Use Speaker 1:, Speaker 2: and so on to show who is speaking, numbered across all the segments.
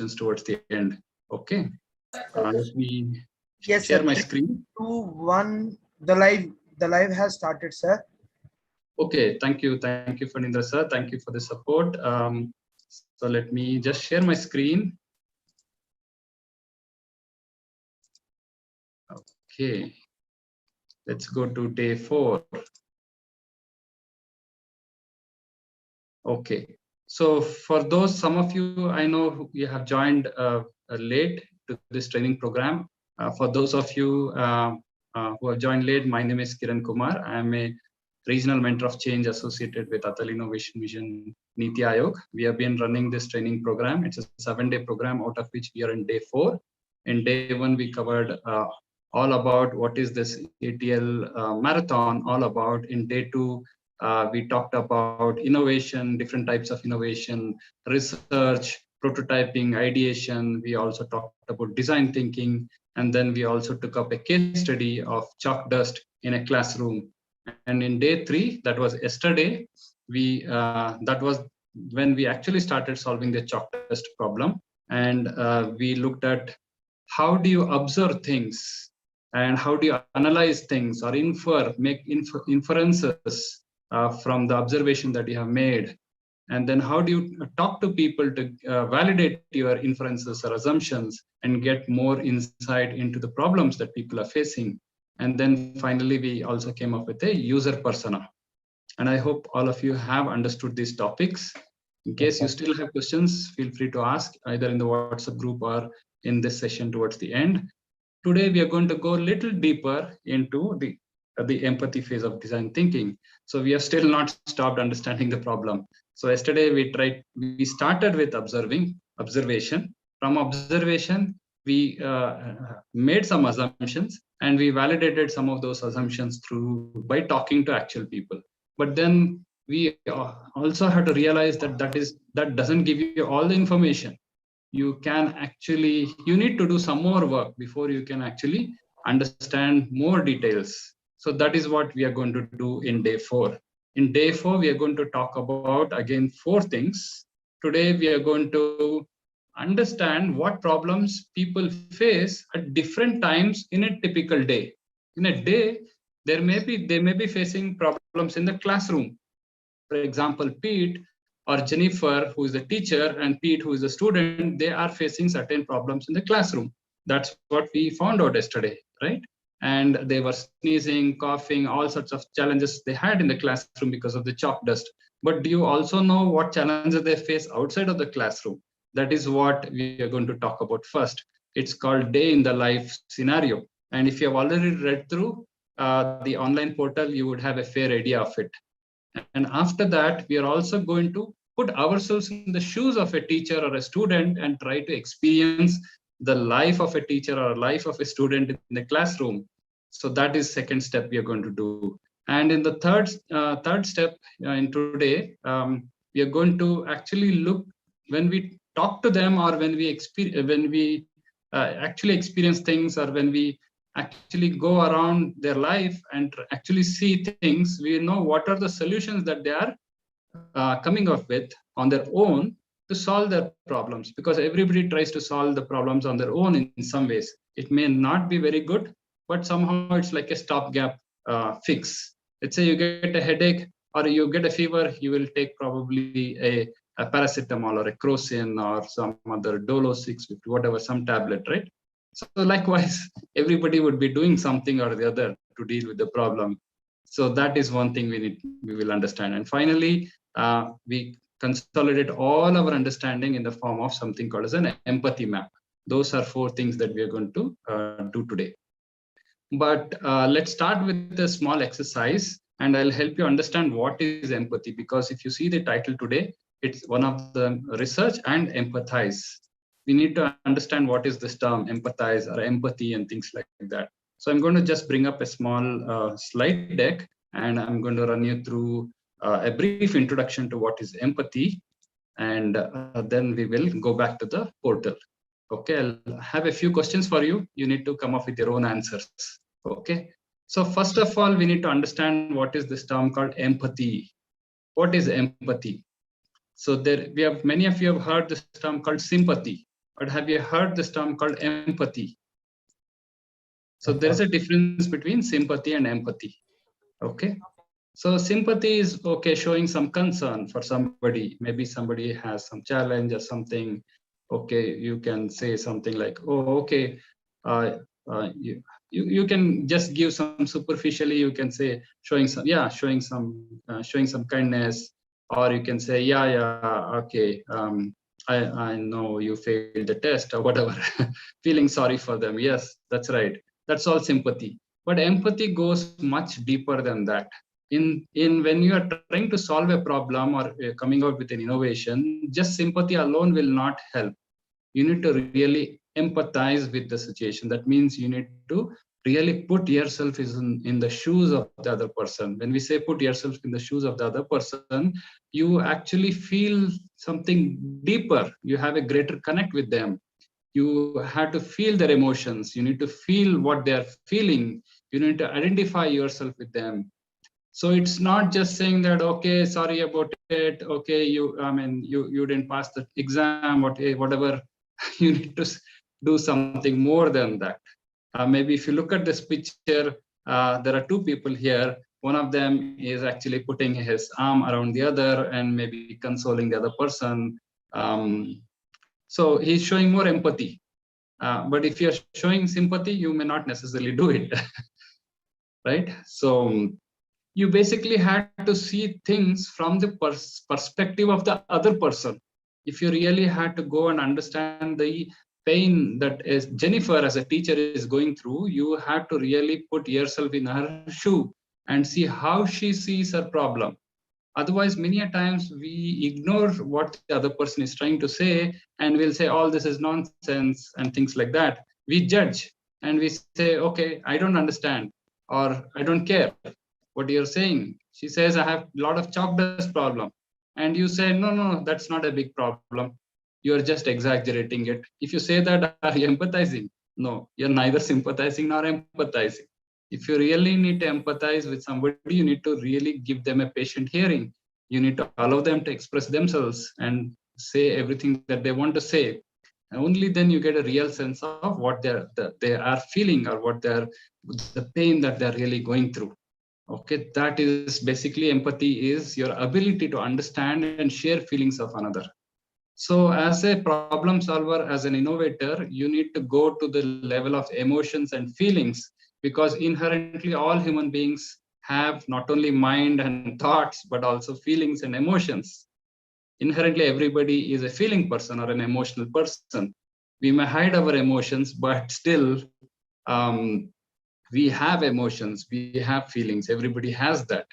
Speaker 1: questions towards the end. Okay. Let me
Speaker 2: Yes,
Speaker 1: share
Speaker 2: sir.
Speaker 1: my screen.
Speaker 2: 2, 1. The live has started, sir.
Speaker 1: Okay, thank you, Fanindra sir. Thank you for the support. So let me just share my screen. Okay, let's go to day 4. Okay, so for those, some of you I know you have joined late to this training program. For those of you who have joined late, my name is Kiran Kumar. I am a Regional Mentor of Change associated with ATL Innovation Vision Niti Aayog. We have been running this training program. It's a 7-day program, out of which we are in day 4. In day 1, we covered all about what is this ATL Marathon all about. In day 2, we talked about innovation, different types of innovation, research, prototyping, ideation. We also talked about design thinking. And then we also took up a case study of chalk dust in a classroom. And in day 3, that was yesterday, that was when we actually started solving the chalk dust problem. And we looked at how do you observe things and how do you analyze things or make inferences from the observation that you have made. And then how do you talk to people to validate your inferences or assumptions and get more insight into the problems that people are facing. And then finally, we also came up with a user persona. And I hope all of you have understood these topics. In case you still have questions, feel free to ask either in the WhatsApp group or in this session towards the end. Today, we are going to go a little deeper into the empathy phase of design thinking. So we have still not stopped understanding the problem. So yesterday we started with observation. From observation, we made some assumptions and we validated some of those assumptions by talking to actual people. But then we also have to realize that that doesn't give you all the information. You need to do some more work before you can actually understand more details. So that is what we are going to do in day 4. In day 4, we are going to talk about, again, 4 things. Today, we are going to understand what problems people face at different times in a typical day. In a day, they may be facing problems in the classroom. For example, Pete or Jennifer, who is the teacher, and Pete, who is the student, they are facing certain problems in the classroom. That's what we found out yesterday, right? And they were sneezing, coughing, all sorts of challenges they had in the classroom because of the chalk dust. But do you also know what challenges they face outside of the classroom? That is what we are going to talk about first. It's called day in the life scenario. And if you have already read through the online portal, you would have a fair idea of it. And after that, we are also going to put ourselves in the shoes of a teacher or a student and try to experience the life of a teacher or life of a student in the classroom. So that is second step we are going to do. And in the third step in today, we are going to actually look when we talk to them or when we actually experience things or when we actually go around their life and actually see things, we know what are the solutions that they are coming up with on their own to solve their problems, because everybody tries to solve the problems on their own in some ways. It may not be very good, but somehow it's like a stopgap fix. Let's say you get a headache or you get a fever, you will take probably a paracetamol or a crocin or some other Dolo 6, whatever, some tablet, right? So likewise, everybody would be doing something or the other to deal with the problem. So that is one thing we will understand. And finally, we consolidate all our understanding in the form of something called as an empathy map. Those are 4 things that we are going to do today. But let's start with a small exercise, and I'll help you understand what is empathy, because if you see the title today, it's one of the research and empathize. We need to understand what is this term, empathize or empathy and things like that. So I'm going to just bring up a small slide deck, and I'm going to run you through a brief introduction to what is empathy, and then we will go back to the portal. Okay, I'll have a few questions for you. You need to come up with your own answers. Okay, so first of all, we need to understand what is this term called empathy. What is empathy? So many of you have heard this term called sympathy but have you heard this term called empathy? So
Speaker 2: Of
Speaker 1: there is a
Speaker 2: course.
Speaker 1: difference between sympathy and empathy. Okay. So sympathy is okay, showing some concern for somebody. Maybe somebody has some challenge or something. Okay, you can say something like, "Oh, okay." Uh, you can just give some superficially. You can say showing some, yeah, showing some kindness, or you can say, "Yeah, yeah, okay. I know you failed the test or whatever." Feeling sorry for them. Yes, that's right. That's all sympathy. But empathy goes much deeper than that. In when you are trying to solve a problem or coming out with an innovation, just sympathy alone will not help. You need to really empathize with the situation. That means you need to really put yourself in the shoes of the other person. When we say put yourself in the shoes of the other person, you actually feel something deeper. You have a greater connect with them. You have to feel their emotions. You need to feel what they are feeling. You need to identify yourself with them. So it's not just saying that, okay, sorry about it, okay, you didn't pass the exam, whatever. You need to do something more than that. Maybe if you look at this picture, there are two people here. One of them is actually putting his arm around the other and maybe consoling the other person. So he's showing more empathy. But if you're showing sympathy, you may not necessarily do it. Right? So you basically had to see things from the perspective of the other person. If you really had to go and understand the pain that is Jennifer as a teacher is going through, you have to really put yourself in her shoe and see how she sees her problem. Otherwise, many a times we ignore what the other person is trying to say, and we'll say, all this is nonsense and things like that. We judge and we say, okay, I don't understand, or I don't care what you're saying. She says, I have a lot of chalk dust problem. And you say, no, no, that's not a big problem. You're just exaggerating it. If you say that, are you empathizing? No, you're neither sympathizing nor empathizing. If you really need to empathize with somebody, you need to really give them a patient hearing. You need to allow them to express themselves and say everything that they want to say. And only then you get a real sense of what they are feeling, or what the pain that they're really going through. Okay, that is basically empathy, is your ability to understand and share feelings of another. So as a problem solver, as an innovator, you need to go to the level of emotions and feelings, because inherently all human beings have not only mind and thoughts, but also feelings and emotions. Inherently, everybody is a feeling person or an emotional person. We may hide our emotions, but still, um, we have emotions, we have feelings, everybody has that.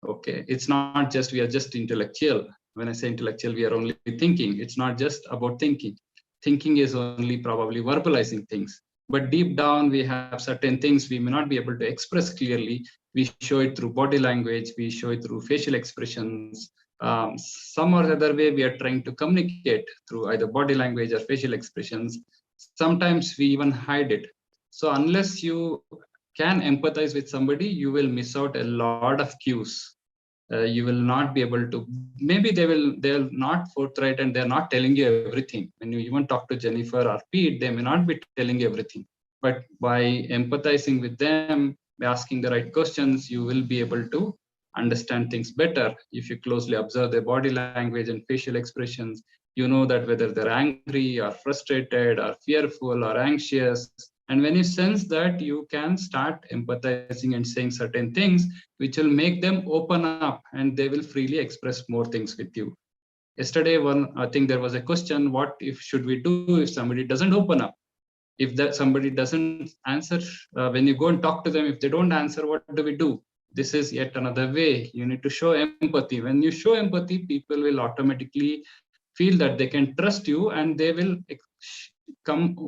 Speaker 1: Okay, it's not just we are just intellectual. When I say intellectual, we are only thinking. It's not just about thinking. Thinking is only probably verbalizing things, but deep down we have certain things we may not be able to express clearly. We show it through body language, we show it through facial expressions. Some or the other way we are trying to communicate through either body language or facial expressions. Sometimes we even hide it. So unless you can empathize with somebody, you will miss out a lot of cues. You will not be able to. Maybe they'll not forthright and they're not telling you everything. When you even talk to Jennifer or Pete, they may not be telling you everything. But by empathizing with them, by asking the right questions, you will be able to understand things better. If you closely observe their body language and facial expressions, you know that whether they're angry or frustrated or fearful or anxious. And when you sense that, you can start empathizing and saying certain things which will make them open up, and they will freely express more things with you. Yesterday, I think there was a question: what if should we do if somebody doesn't open up? If that somebody doesn't answer, when you go and talk to them, if they don't answer, what do we do? This is yet another way. You need to show empathy. When you show empathy, people will automatically feel that they can trust you, and they will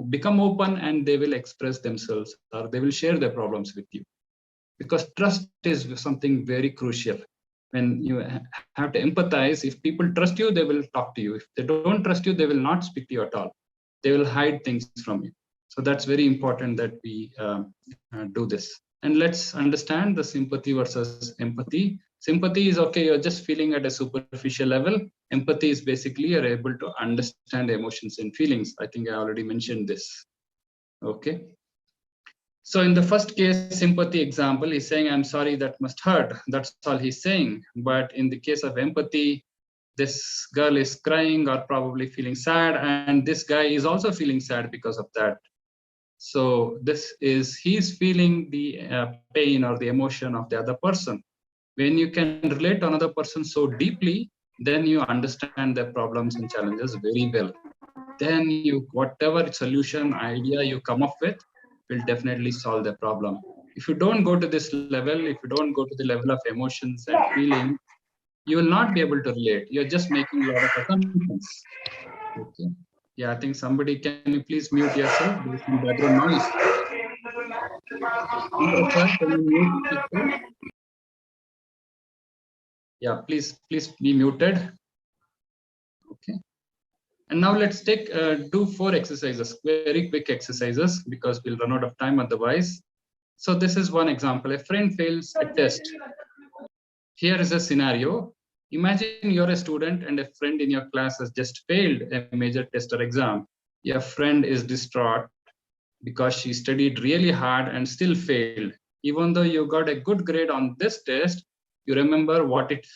Speaker 1: become open, and they will express themselves, or they will share their problems with you. Because trust is something very crucial. When you have to empathize, if people trust you, they will talk to you. If they don't trust you, they will not speak to you at all. They will hide things from you. So that's very important that we do this. And let's understand the sympathy versus empathy. Sympathy is okay, you're just feeling at a superficial level. Empathy is basically you're able to understand emotions and feelings. I think I already mentioned this. Okay. So in the first case, sympathy example, he's saying, I'm sorry, that must hurt. That's all he's saying. But in the case of empathy, this girl is crying or probably feeling sad, and this guy is also feeling sad because of that. So he's feeling the pain or the emotion of the other person. When you can relate to another person so deeply, then you understand their problems and challenges very well. Then whatever solution idea you come up with will definitely solve the problem. If you don't go to this level, if you don't go to the level of emotions and feeling, you will not be able to relate. You're just making a lot of assumptions. Okay. Yeah, I think somebody, can you please mute yourself? There's some background noise. Sir, can you mute yourself? Yeah, please be muted. Okay. And now let's do 4 exercises, very quick exercises, because we'll run out of time otherwise. So this is one example. A friend fails a test. Here is a scenario. Imagine you're a student and a friend in your class has just failed a major test or exam. Your friend is distraught because she studied really hard and still failed. Even though you got a good grade on this test, you remember what it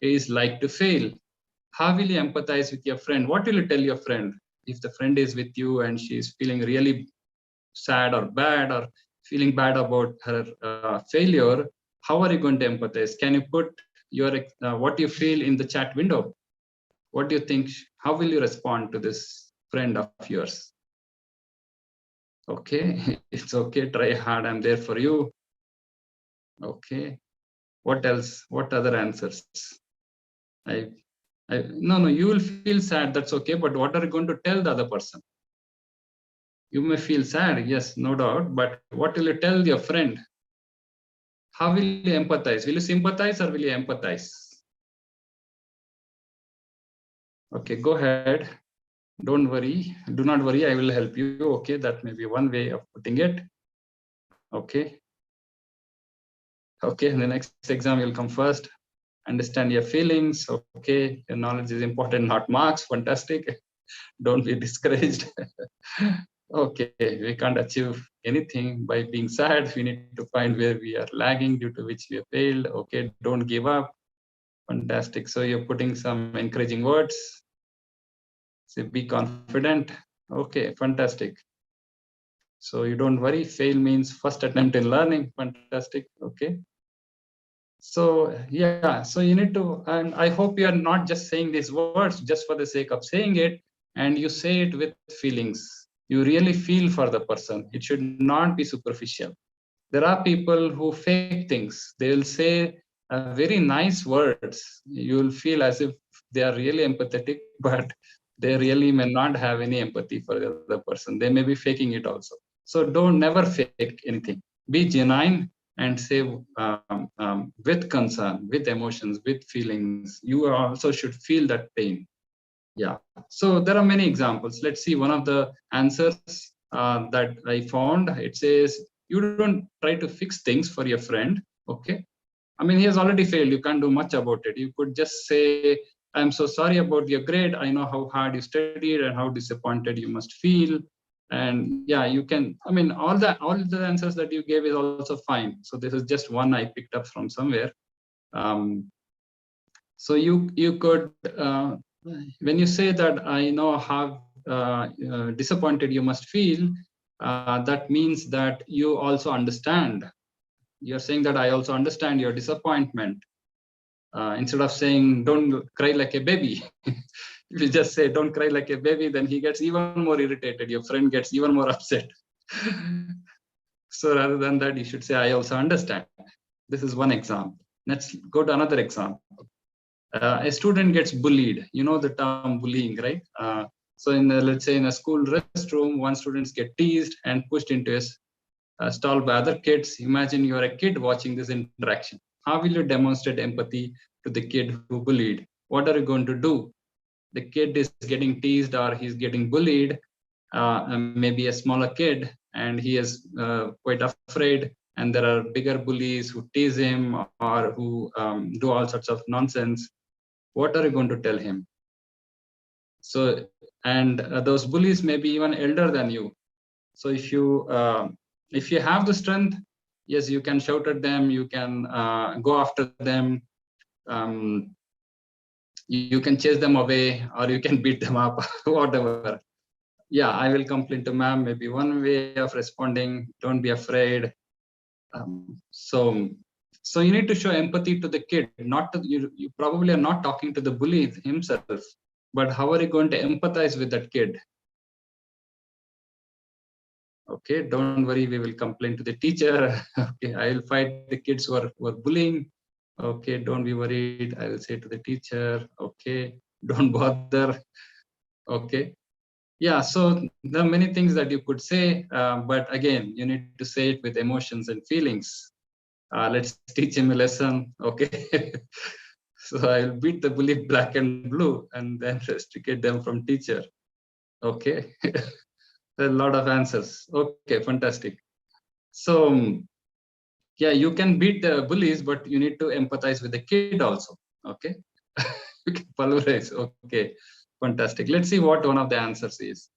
Speaker 1: is like to fail. How will you empathize with your friend? What will you tell your friend? If the friend is with you and she's feeling really sad or bad or feeling bad about her failure, how are you going to empathize? Can you put your what you feel in the chat window? What do you think? How will you respond to this friend of yours? Okay, it's okay. Try hard. I'm there for you. Okay. What else? What other answers? No, you will feel sad. That's okay. But what are you going to tell the other person? You may feel sad, yes, no doubt. But what will you tell your friend? How will you empathize? Will you sympathize or will you empathize? Okay, go ahead. Don't worry. Do not worry. I will help you. Okay, that may be one way of putting it. Okay. Okay, the next exam will come first. Understand your feelings. Okay, your knowledge is important, not marks. Fantastic. Don't be discouraged. Okay, we can't achieve anything by being sad. We need to find where we are lagging, due to which we have failed. Okay, don't give up. Fantastic. So you're putting some encouraging words. Say, be confident. Okay, fantastic. So you don't worry. Fail means first attempt in learning. Fantastic. Okay. So yeah, so you need to, and I hope you are not just saying these words just for the sake of saying it, and you say it with feelings. You really feel for the person. It should not be superficial. There are people who fake things. They'll say very nice words. You'll feel as if they are really empathetic, but they really may not have any empathy for the other person. They may be faking it also. So don't never fake anything. Be genuine and say with concern, with emotions, with feelings. You also should feel that pain. Yeah. So there are many examples. Let's see one of the answers that I found. It says, you don't try to fix things for your friend. Okay. I mean, he has already failed. You can't do much about it. You could just say, I'm so sorry about your grade. I know how hard you studied and how disappointed you must feel. And yeah, you can, I mean, all the answers that you gave is also fine. So this is just one I picked up from somewhere. So you could, when you say that I know how disappointed you must feel, that means that you also understand. You're saying that I also understand your disappointment. Instead of saying don't cry like a baby, if you just say don't cry like a baby, then he gets even more irritated. Your friend gets even more upset. So rather than that, you should say I also understand. This is one example. Let's go to another example. A student gets bullied. You know the term bullying, right? So let's say in a school restroom, one student gets teased and pushed into a stall by other kids. Imagine you're a kid watching this interaction. How will you demonstrate empathy to the kid who bullied? What are you going to do? The kid is getting teased or he's getting bullied, maybe a smaller kid, and he is quite afraid. and there are bigger bullies who tease him or who do all sorts of nonsense, what are you going to tell him? So, and those bullies may be even elder than you. So if you have the strength, yes, you can shout at them, you can go after them, you can chase them away, or you can beat them up, whatever. Yeah, I will complain to ma'am, maybe one way of responding. Don't be afraid. So you need to show empathy to the kid. Not to, you probably are not talking to the bully himself, but how are you going to empathize with that kid? Okay, don't worry, we will complain to the teacher. Okay, I will fight the kids who are bullying. Okay, don't be worried, I will say to the teacher. Okay, don't bother. Okay, yeah, so there are many things that you could say, but again, you need to say it with emotions and feelings. Let's teach him a lesson. Okay. So I'll beat the bully black and blue and then rusticate them from teacher. Okay. A lot of answers. Okay, fantastic. So yeah, you can beat the bullies, but you need to empathize with the kid also. Okay. You can pulverize. Okay, fantastic. Let's see what one of the answers is.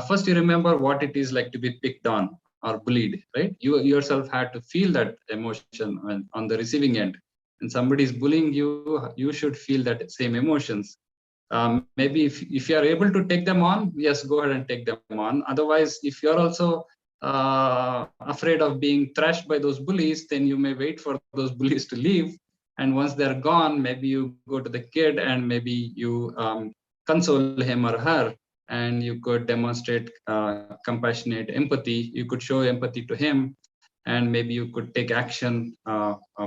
Speaker 1: First, you remember what it is like to be picked on or bullied, right? You yourself had to feel that emotion on the receiving end. And somebody is bullying you, you should feel that same emotions. Maybe if you are able to take them on, yes, go ahead and take them on. Otherwise, if you're also afraid of being thrashed by those bullies, then you may wait for those bullies to leave. And once they're gone, maybe you go to the kid and maybe you console him or her, and you could demonstrate compassionate empathy. You could show empathy to him, and maybe you could take action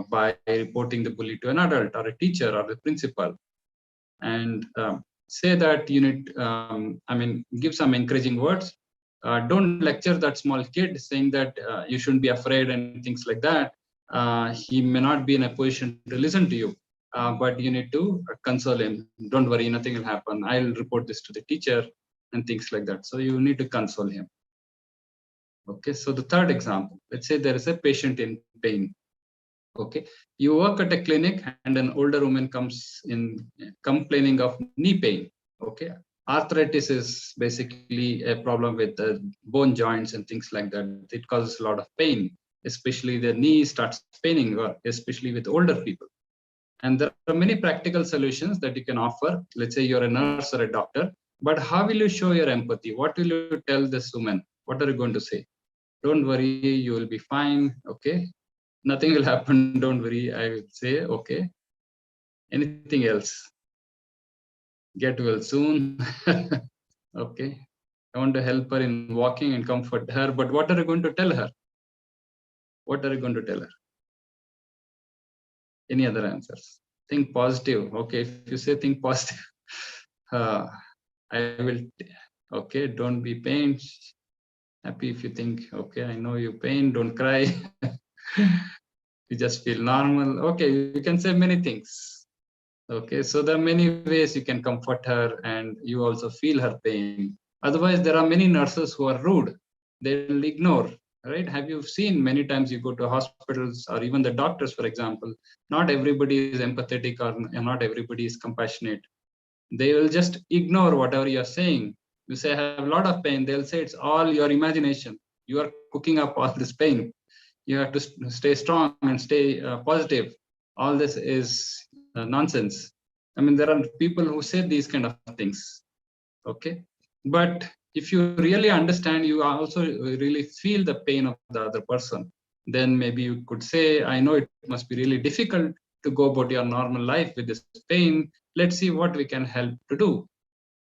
Speaker 1: by reporting the bully to an adult or a teacher or the principal, and say that you need, give some encouraging words. Don't lecture that small kid saying that you shouldn't be afraid and things like that. He may not be in a position to listen to you, but you need to console him. Don't worry, nothing will happen. I'll report this to the teacher and things like that. So you need to console him. Okay, so the third example, let's say there is a patient in pain. Okay, you work at a clinic and an older woman comes in complaining of knee pain. Okay, arthritis is basically a problem with the bone joints and things like that. It causes a lot of pain, especially the knee starts paining, or especially with older people. And there are many practical solutions that you can offer. Let's say you're a nurse or a doctor, but how will you show your empathy? What will you tell this woman? What are you going to say? Don't worry, you will be fine. Okay, nothing will happen. Don't worry, I will say. Okay, anything else? Get well soon. Okay, I want to help her in walking and comfort her, but what are you going to tell her? What are you going to tell her? Any other answers? Think positive. Okay, if you say think positive, I will. Okay, don't be pain. Happy if you think, okay, I know you pain, don't cry. You just feel normal. Okay, you can say many things. Okay, so there are many ways you can comfort her and you also feel her pain. Otherwise, there are many nurses who are rude. They'll ignore, right? Have you seen many times you go to hospitals or even the doctors, for example, not everybody is empathetic or not everybody is compassionate. They will just ignore whatever you're saying. You say, I have a lot of pain. They'll say it's all your imagination. You are cooking up all this pain. You have to stay strong and stay positive. All this is nonsense. I mean, there are people who say these kind of things. Okay. But if you really understand, you also really feel the pain of the other person, then maybe you could say, I know it must be really difficult to go about your normal life with this pain. Let's see what we can help to do.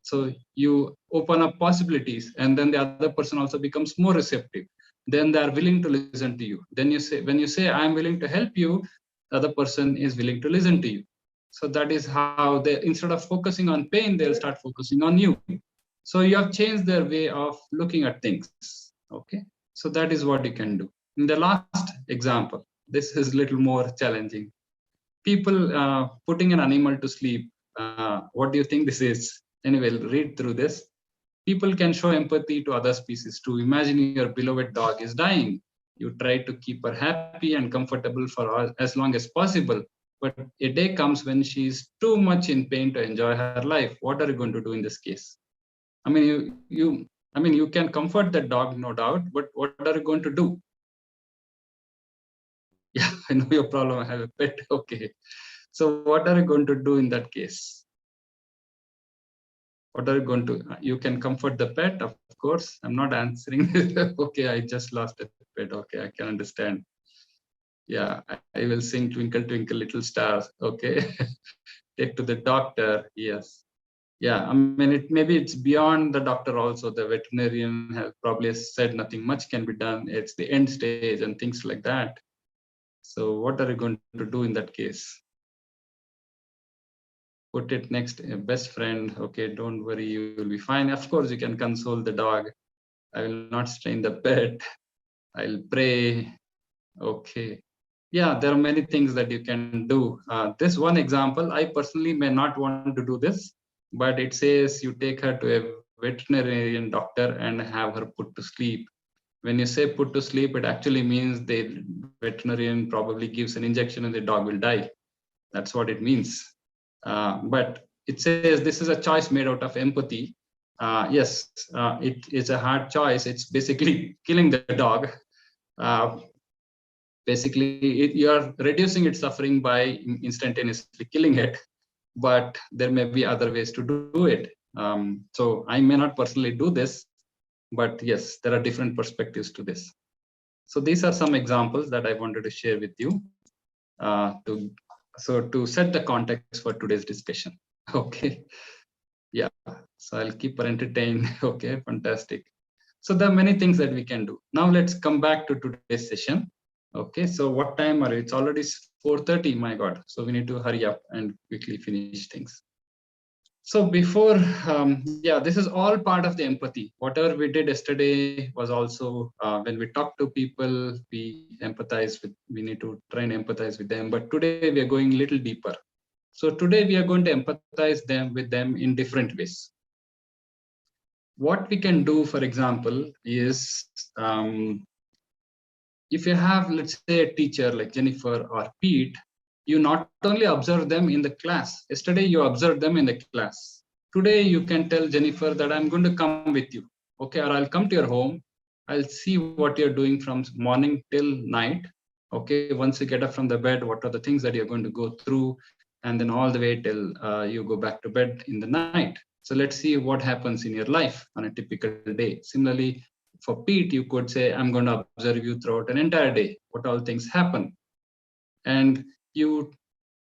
Speaker 1: So you open up possibilities, and then the other person also becomes more receptive. Then they are willing to listen to you. Then you say, when you say, I'm willing to help you, the other person is willing to listen to you. So that is how they, instead of focusing on pain, they'll start focusing on you. So you have changed their way of looking at things. Okay. So that is what you can do. In the last example, this is a little more challenging. People putting an animal to sleep. What do you think this is? Anyway, read through this. People can show empathy to other species too. Imagine your beloved dog is dying. You try to keep her happy and comfortable for as long as possible. But a day comes when she's too much in pain to enjoy her life. What are you going to do in this case? I mean, you can comfort the dog, no doubt, but what are you going to do? Yeah, I know your problem. I have a pet. Okay. So what are you going to do in that case? What are you going to, you can comfort the pet, of course. I'm not answering. Okay, I just lost a pet. Okay, I can understand. Yeah, I will sing Twinkle, Twinkle, Little Stars. Okay. Take to the doctor. Yes. Yeah, I mean, maybe it's beyond the doctor also. The veterinarian has probably said nothing much can be done. It's the end stage and things like that. So what are you going to do in that case? Put it next best friend. Okay, don't worry, you will be fine. Of course, you can console the dog. I will not strain the pet. I'll pray. Okay. Yeah, there are many things that you can do. This one example, I personally may not want to do this, but it says you take her to a veterinarian doctor and have her put to sleep. When you say put to sleep, it actually means the veterinarian probably gives an injection and the dog will die. That's what it means. But it says this is a choice made out of empathy. Yes, it is a hard choice. It's basically killing the dog. Uh, Basically, you are reducing its suffering by instantaneously killing it, but there may be other ways to do it. So I may not personally do this, but yes, there are different perspectives to this. So these are some examples that I wanted to share with you to set the context for today's discussion. Okay. Yeah. So I'll keep her entertained. Okay. Fantastic. So there are many things that we can do. Now let's come back to today's session. Okay. So what time are you? It's already 4:30. My God. So we need to hurry up and quickly finish things. So before, yeah, this is all part of the empathy. Whatever we did yesterday was also when we talk to people, we empathize with, we need to try and empathize with them. But today we are going a little deeper. So today we are going to empathize with them in different ways. What we can do, for example, is if you have, let's say, a teacher like Jennifer or Pete, you not only observe them in the class. Yesterday, you observed them in the class. Today, you can tell Jennifer that I'm going to come with you. Okay, or I'll come to your home. I'll see what you're doing from morning till night. Okay, once you get up from the bed, what are the things that you're going to go through? And then all the way till you go back to bed in the night. So let's see what happens in your life on a typical day. Similarly, for Pete, you could say, I'm going to observe you throughout an entire day, what all things happen. And you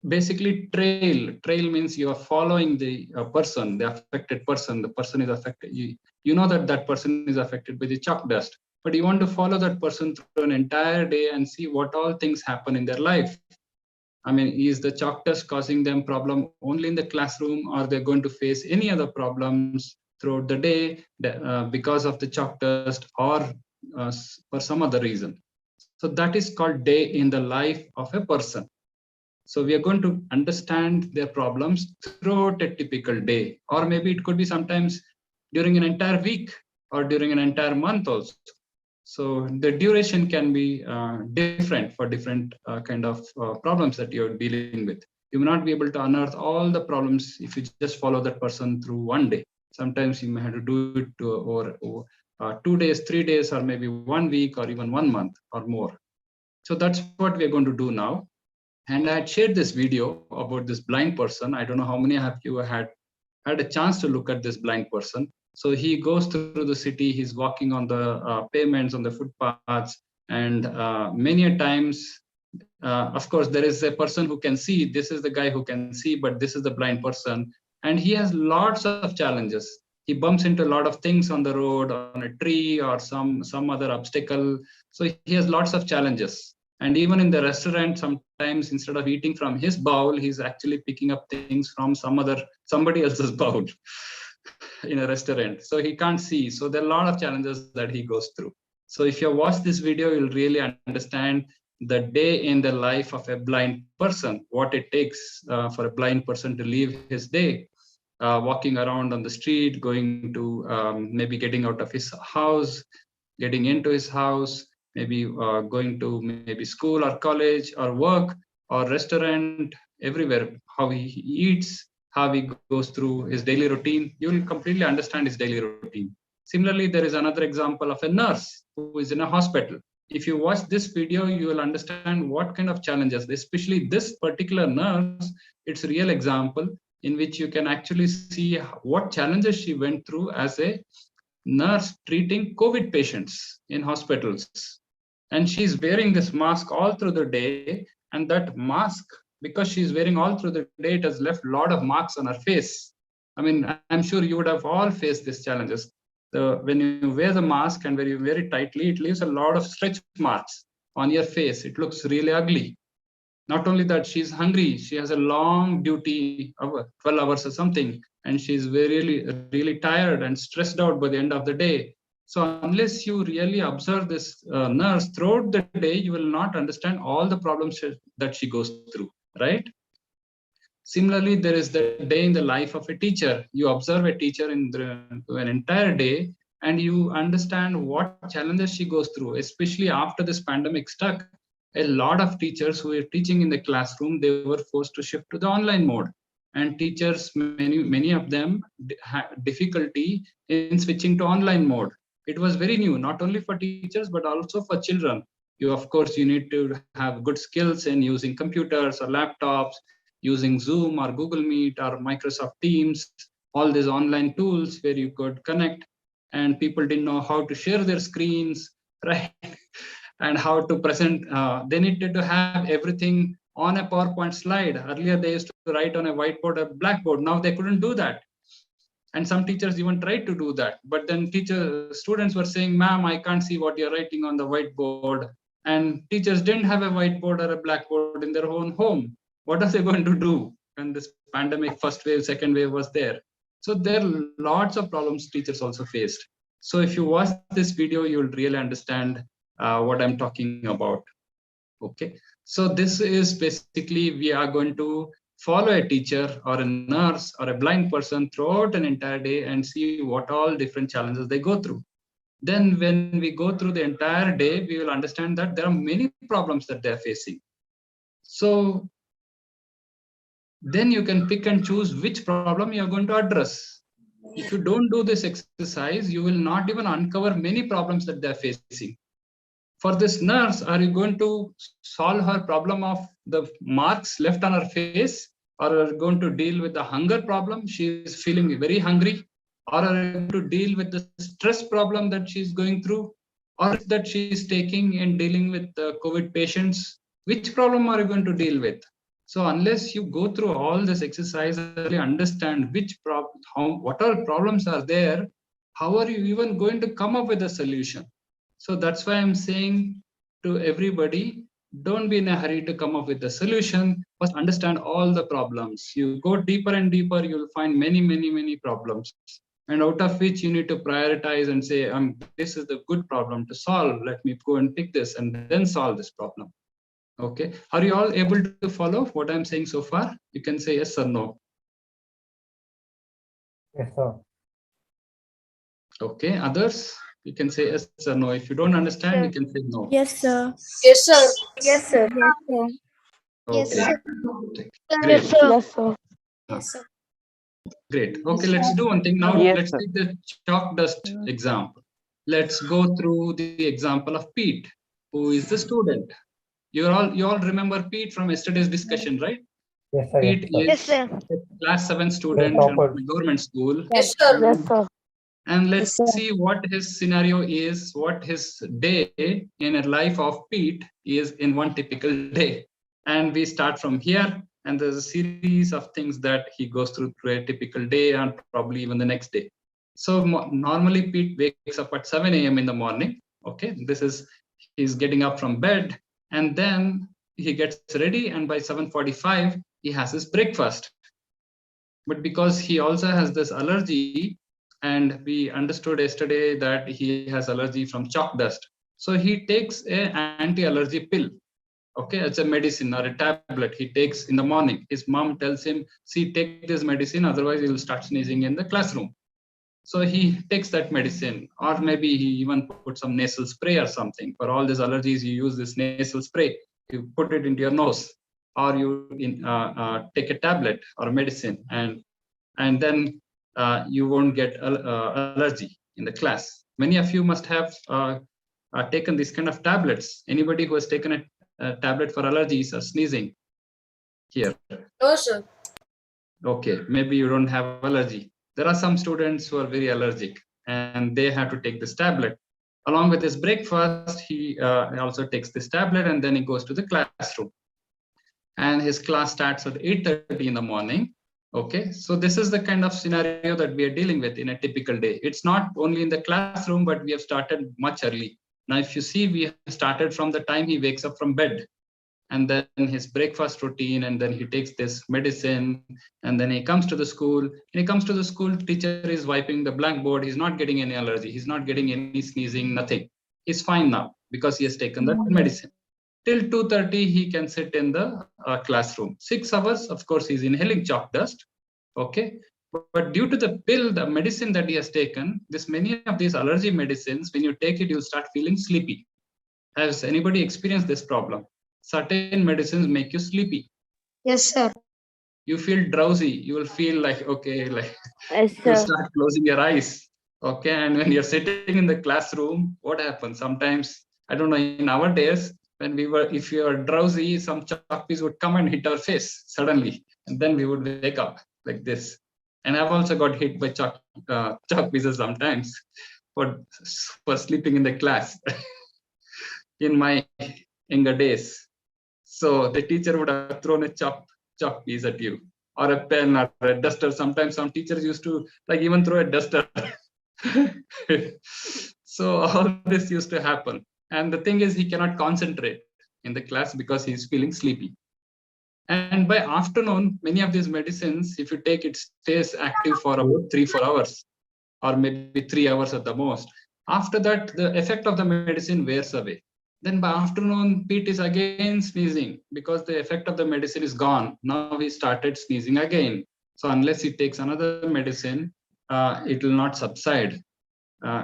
Speaker 1: basically trail means you are following the person, the affected person. The person is affected. You know that that person is affected by the chalk dust, but you want to follow that person through an entire day and see what all things happen in their life. I mean, is the chalk dust causing them problem only in the classroom, or they're going to face any other problems throughout the day because of the chalk dust, or for some other reason? So that is called day in the life of a person. So we are going to understand their problems throughout a typical day, or maybe it could be sometimes during an entire week or during an entire month also. So the duration can be different for different kind of problems that you're dealing with. You may not be able to unearth all the problems if you just follow that person through one day. Sometimes you may have to do it over 2 days, 3 days, or maybe 1 week, or even 1 month or more. So that's what we're going to do now. And I had shared this video about this blind person. I don't know how many of you had a chance to look at this blind person. So he goes through the city, he's walking on the pavements, on the footpaths, and many a times, of course, there is a person who can see. This is the guy who can see, but this is the blind person. And he has lots of challenges. He bumps into a lot of things on the road, on a tree, or some other obstacle. So he has lots of challenges. And even in the restaurant, sometimes instead of eating from his bowl, he's actually picking up things from somebody else's bowl in a restaurant. So he can't see. So there are a lot of challenges that he goes through. So if you watch this video, you'll really understand the day in the life of a blind person, what it takes for a blind person to live his day, walking around on the street, going to maybe getting out of his house, getting into his house, maybe going to maybe school or college or work or restaurant, everywhere, how he eats, how he goes through his daily routine, you will completely understand his daily routine. Similarly, there is another example of a nurse who is in a hospital. If you watch this video, you will understand what kind of challenges, especially this particular nurse, it's a real example in which you can actually see what challenges she went through as a nurse treating COVID patients in hospitals. And she's wearing this mask all through the day. And that mask, because she's wearing all through the day, it has left a lot of marks on her face. I mean, I'm sure you would have all faced these challenges. When you wear the mask and when you wear it tightly, it leaves a lot of stretch marks on your face. It looks really ugly. Not only that, she's hungry. She has a long duty of 12 hours or something, and she's really tired and stressed out by the end of the day. So unless you really observe this nurse throughout the day, you will not understand all the problems that she goes through, right? Similarly, there is the day in the life of a teacher. You observe a teacher in an entire day, and you understand what challenges she goes through, especially after this pandemic stuck. A lot of teachers who were teaching in the classroom, they were forced to shift to the online mode. And teachers, many of them had difficulty in switching to online mode. It was very new, not only for teachers, but also for children. Of course, you need to have good skills in using computers or laptops, using Zoom or Google Meet or Microsoft Teams, all these online tools where you could connect, and people didn't know how to share their screens, right? And how to present. They needed to have everything on a PowerPoint slide. Earlier, they used to write on a whiteboard or blackboard. Now they couldn't do that. And some teachers even tried to do that. But then students were saying, ma'am, I can't see what you're writing on the whiteboard. And teachers didn't have a whiteboard or a blackboard in their own home. What are they going to do when this pandemic first wave, second wave was there? So there are lots of problems teachers also faced. So if you watch this video, you'll really understand what I'm talking about. Okay, so this is basically, we are going to follow a teacher or a nurse or a blind person throughout an entire day and see what all different challenges they go through. Then when we go through the entire day, we will understand that there are many problems that they're facing. So then you can pick and choose which problem you're going to address. If you don't do this exercise, you will not even uncover many problems that they're facing. For this nurse, are you going to solve her problem of the marks left on her face, or are you going to deal with the hunger problem? She is feeling very hungry, or are you going to deal with the stress problem that she's going through, or that she's taking in dealing with the COVID patients? Which problem are you going to deal with? So unless you go through all this exercise and really understand what all problems are there, how are you even going to come up with a solution? So that's why I'm saying to everybody, don't be in a hurry to come up with a solution. First, understand all the problems. You go deeper and deeper, you'll find many problems. And out of which you need to prioritize and say, this is the good problem to solve. Let me go and pick this and then solve this problem. Okay. Are you all able to follow what I'm saying so far? You can say yes or no.
Speaker 3: Yes, sir.
Speaker 1: Okay. Others? You can say yes or no. If you don't understand, you can say no.
Speaker 4: Yes, sir.
Speaker 5: Yes, sir.
Speaker 4: Yes, sir.
Speaker 5: Yes,
Speaker 1: Okay.
Speaker 5: sir.
Speaker 1: Great.
Speaker 5: Yes, sir.
Speaker 4: Yes, sir.
Speaker 5: Yes, sir.
Speaker 1: Great. Okay, let's do one thing. Now
Speaker 3: Yes,
Speaker 1: let's
Speaker 3: sir.
Speaker 1: take the chalk dust example. Let's go through the example of Pete, who is the student. You all remember Pete from yesterday's discussion, right?
Speaker 3: Yes, sir.
Speaker 1: Pete
Speaker 5: Yes,
Speaker 1: is
Speaker 5: sir.
Speaker 1: a class 7 student
Speaker 3: topper.
Speaker 1: from a government school.
Speaker 5: Yes, sir.
Speaker 4: Yes, sir.
Speaker 1: And let's
Speaker 4: Yes, sir.
Speaker 1: see what his scenario is, what his day in a life of Pete is in one typical day. And we start from here, and there's a series of things that he goes through a typical day and probably even the next day. So normally Pete wakes up at 7 a.m. in the morning. Okay, he's getting up from bed, and then he gets ready, and by 7:45 he has his breakfast. But because he also has this allergy, and we understood yesterday that he has allergy from chalk dust, so he takes an anti-allergy pill. Okay, it's a medicine or a tablet he takes in the morning. His mom tells him, see, take this medicine, otherwise you will start sneezing in the classroom. So he takes that medicine, or maybe he even put some nasal spray or something. For all these allergies, you use this nasal spray. You put it into your nose, or you take a tablet or medicine, and then you won't get allergy in the class. Many of you must have taken this kind of tablets. Anybody who has taken a tablet for allergies or sneezing here?
Speaker 5: No, sir.
Speaker 1: Okay, maybe you don't have allergy. There are some students who are very allergic and they have to take this tablet. Along with his breakfast, he also takes this tablet and then he goes to the classroom. And his class starts at 8:30 in the morning. Okay, so this is the kind of scenario that we are dealing with in a typical day. It's not only in the classroom, but we have started much early. Now, if you see, we started from the time he wakes up from bed, and then his breakfast routine, and then he takes this medicine, and then he comes to the school. When he comes to the school, teacher is wiping the blackboard. He's not getting any allergy. He's not getting any sneezing, nothing. He's fine now because he has taken that medicine. Till 2:30, he can sit in the classroom. 6 hours, of course, he's inhaling chalk dust. Okay, but due to the pill, the medicine that he has taken, many of these allergy medicines, when you take it, you'll start feeling sleepy. Has anybody experienced this problem? Certain medicines make you sleepy.
Speaker 5: Yes, sir.
Speaker 1: You feel drowsy. You will feel like, okay, like
Speaker 3: Yes,
Speaker 1: you
Speaker 3: sir.
Speaker 1: start closing your eyes. Okay, and when you're sitting in the classroom, what happens? Sometimes, I don't know, in our days, if you are drowsy, some chalk piece would come and hit our face suddenly, and then we would wake up like this. And I've also got hit by chalk pieces sometimes for sleeping in the class in my younger days. So the teacher would have thrown a chalk piece at you, or a pen or a duster. Sometimes some teachers used to even throw a duster. So all this used to happen. And the thing is, he cannot concentrate in the class because he's feeling sleepy. And by afternoon, many of these medicines, if you take it, stays active for about 3-4 hours, or maybe 3 hours at the most. After that, the effect of the medicine wears away. Then by afternoon, Pete is again sneezing because the effect of the medicine is gone. Now he started sneezing again. So unless he takes another medicine, it will not subside.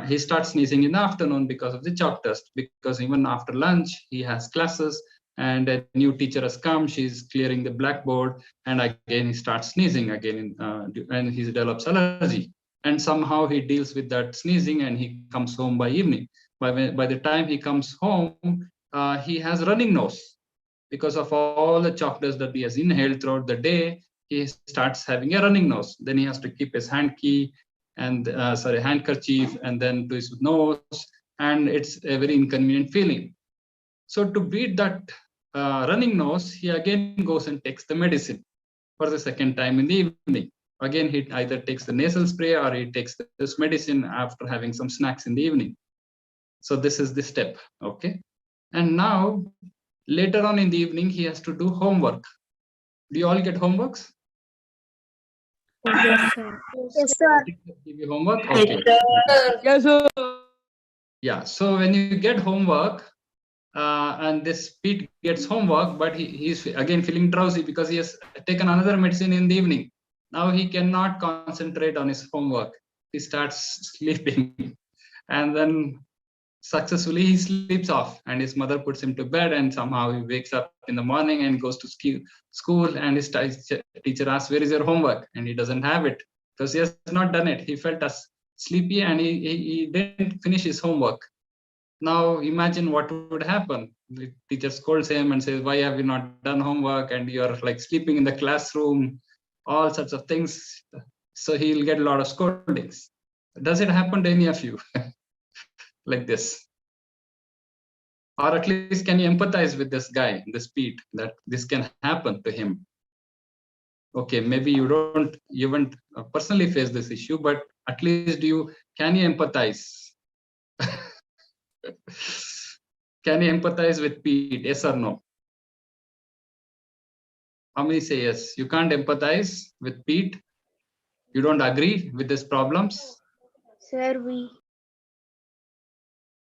Speaker 1: He starts sneezing in the afternoon because of the chalk dust, because even after lunch, he has classes and a new teacher has come, she's clearing the blackboard, and again he starts sneezing again, and he develops allergy. And somehow he deals with that sneezing and he comes home by evening. By the time he comes home, he has running nose because of all the chalk dust that he has inhaled throughout the day. He starts having a running nose. Then he has to keep his handkerchief and then to his nose, and it's a very inconvenient feeling. So to beat that running nose, he again goes and takes the medicine for the second time in the evening. Again, he either takes the nasal spray or he takes this medicine after having some snacks in the evening. So this is the step, okay? And now, later on in the evening, he has to do homework. Do you all get homeworks?
Speaker 3: Yes, sir.
Speaker 5: Yes, sir.
Speaker 1: Give you homework? Okay.
Speaker 3: Yes, sir.
Speaker 1: Yeah, so when you get homework, and this Pete gets homework, but he's again feeling drowsy because he has taken another medicine in the evening. Now he cannot concentrate on his homework. He starts sleeping, and then successfully he sleeps off, and his mother puts him to bed, and somehow he wakes up in the morning and goes to school, and his teacher asks, "Where is your homework?" And he doesn't have it because he has not done it. He felt as sleepy and he didn't finish his homework. Now imagine what would happen. The teacher scolds him and says, "Why have you not done homework? And you're like sleeping in the classroom," all sorts of things. So he'll get a lot of scoldings. Does it happen to any of you like this? Or at least can you empathize with this guy, this Pete, that this can happen to him? Okay, maybe you won't personally face this issue, but at least can you empathize? Can you empathize with Pete? Yes or no? How many say yes? You can't empathize with Pete? You don't agree with his problems?
Speaker 5: Sir,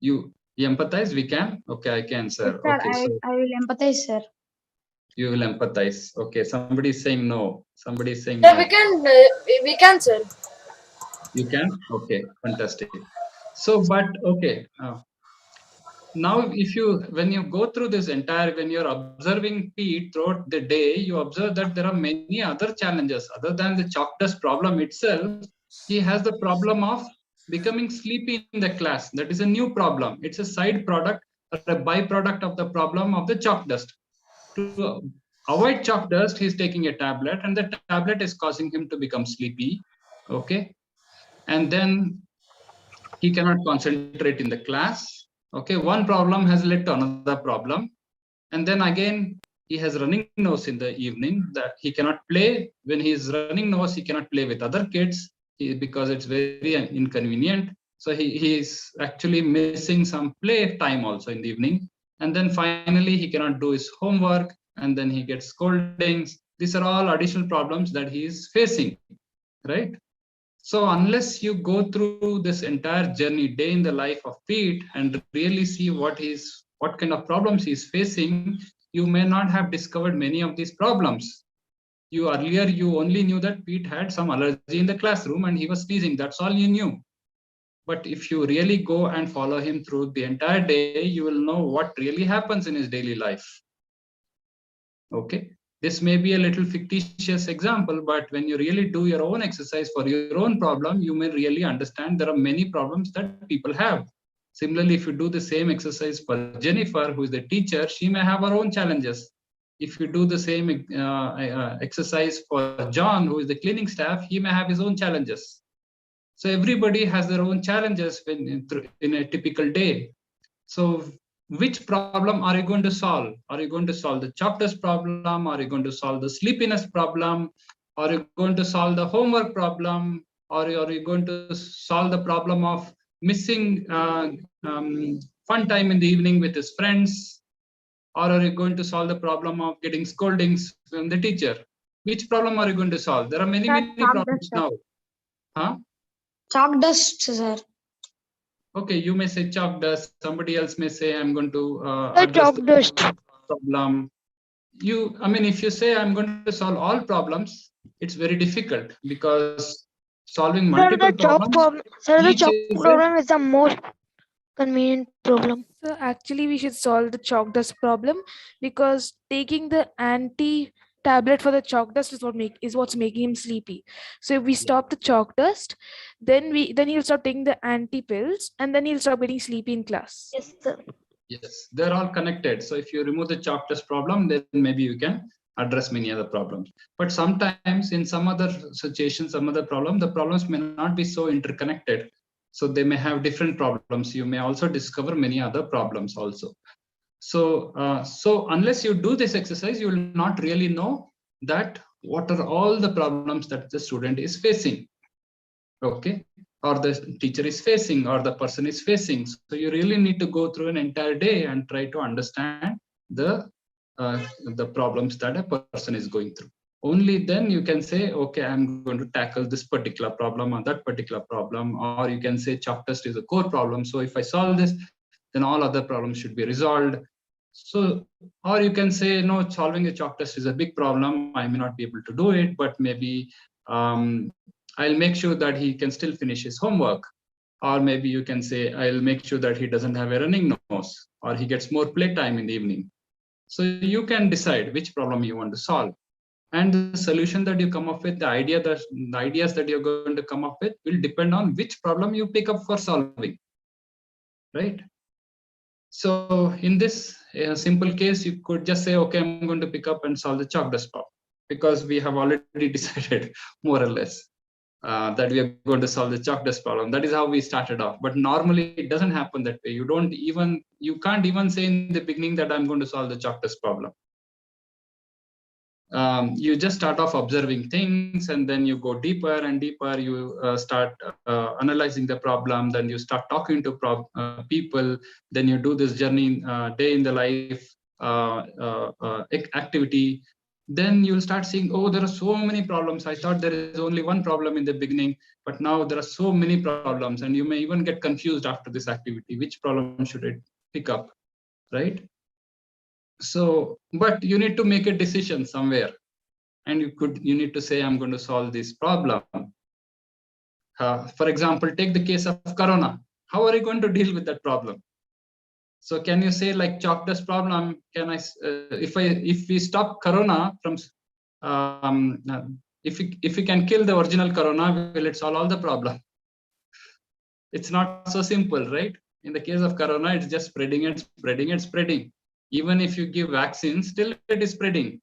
Speaker 1: You empathize? We can? Okay, I can, sir.
Speaker 5: Sir,
Speaker 1: Okay, so
Speaker 5: I will empathize, sir.
Speaker 1: you will empathize. Okay, somebody is saying no. Somebody is saying
Speaker 5: Yeah,
Speaker 1: no.
Speaker 5: we can, sir.
Speaker 1: You can? Okay, fantastic. So, but okay. Now, when you go through this entire, when you're observing Pete throughout the day, you observe that there are many other challenges other than the chalk dust problem itself. He has the problem of becoming sleepy in the class. That is a new problem. It's a side product or a byproduct of the problem of the chalk dust. To avoid chalk dust, he's taking a tablet, and the tablet is causing him to become sleepy. Okay, and then he cannot concentrate in the class. Okay, one problem has led to another problem, and then again he has running nose in the evening, that he cannot play. When he is running nose, he cannot play with other kids because it's very inconvenient. So he is actually missing some play time also in the evening, and then finally he cannot do his homework, and then he gets scoldings. These are all additional problems that he is facing, right? So unless you go through this entire journey, day in the life of Pete, and really see what kind of problems he's facing, you may not have discovered many of these problems. You only knew that Pete had some allergy in the classroom and he was sneezing. That's all you knew. But if you really go and follow him through the entire day, you will know what really happens in his daily life. Okay. This may be a little fictitious example, but when you really do your own exercise for your own problem, you may really understand there are many problems that people have. Similarly, if you do the same exercise for Jennifer, who is the teacher, she may have her own challenges. If you do the same exercise for John, who is the cleaning staff, he may have his own challenges. So everybody has their own challenges in a typical day. So which problem are you going to solve? Are you going to solve the chalk dust problem? Are you going to solve the sleepiness problem? Are you going to solve the homework problem? Or are you going to solve the problem of missing fun time in the evening with his friends? Or are you going to solve the problem of getting scoldings from the teacher? Which problem are you going to solve? There are many, many problems now. Huh?
Speaker 5: Chalk dust, sir.
Speaker 1: Okay, you may say chalk dust. Somebody else may say I'm going to
Speaker 5: The chalk dust.
Speaker 1: problem. If you say I'm going to solve all problems, it's very difficult because solving multiple problems,
Speaker 5: Sir, the
Speaker 1: each
Speaker 5: chalk
Speaker 1: is
Speaker 5: problem is the most convenient problem.
Speaker 3: So actually, we should solve the chalk dust problem, because taking the anti tablet for the chalk dust is what's making him sleepy. So if we stop the chalk dust, then he'll stop taking the anti pills, and then he'll stop getting sleepy in class.
Speaker 5: Yes, sir.
Speaker 1: yes, they're all connected. So if you remove the chalk dust problem, then maybe you can address many other problems. But sometimes in some other situations, some other problem, the problems may not be so interconnected. So they may have different problems. You may also discover many other problems also. So unless you do this exercise, you will not really know that what are all the problems that the student is facing. Okay, or the teacher is facing, or the person is facing. So you really need to go through an entire day and try to understand the problems that a person is going through. Only then you can say, okay, I'm going to tackle this particular problem or that particular problem, or you can say chalk dust is a core problem. So if I solve this, then all other problems should be resolved. So, or you can say, no, solving a chalk test is a big problem. I may not be able to do it, but maybe I'll make sure that he can still finish his homework. Or maybe you can say, I'll make sure that he doesn't have a running nose, or he gets more playtime in the evening. So you can decide which problem you want to solve. And the solution that you come up with, the ideas that you're going to come up with will depend on which problem you pick up for solving, right? So in this simple case, you could just say, okay, I'm going to pick up and solve the chalk dust problem, because we have already decided more or less that we are going to solve the chalk dust problem. That is how we started off. But normally it doesn't happen that way. You can't even say in the beginning that I'm going to solve the chalk dust problem. You just start off observing things, and then you go deeper and deeper. You start analyzing the problem, then you start talking to people, then you do this journey, day in the life activity. Then you'll start seeing, oh, there are so many problems. I thought there is only one problem in the beginning, but now there are so many problems, and you may even get confused after this activity. Which problem should I pick up, right? So, but you need to make a decision somewhere, and you need to say, I'm going to solve this problem. For example, take the case of Corona. How are you going to deal with that problem? So can you say like chalk dust problem? Can I, if we stop Corona from, if we can kill the original Corona, will it solve all the problem? It's not so simple, right? In the case of Corona, it's just spreading and spreading and spreading. Even if you give vaccines, still it is spreading.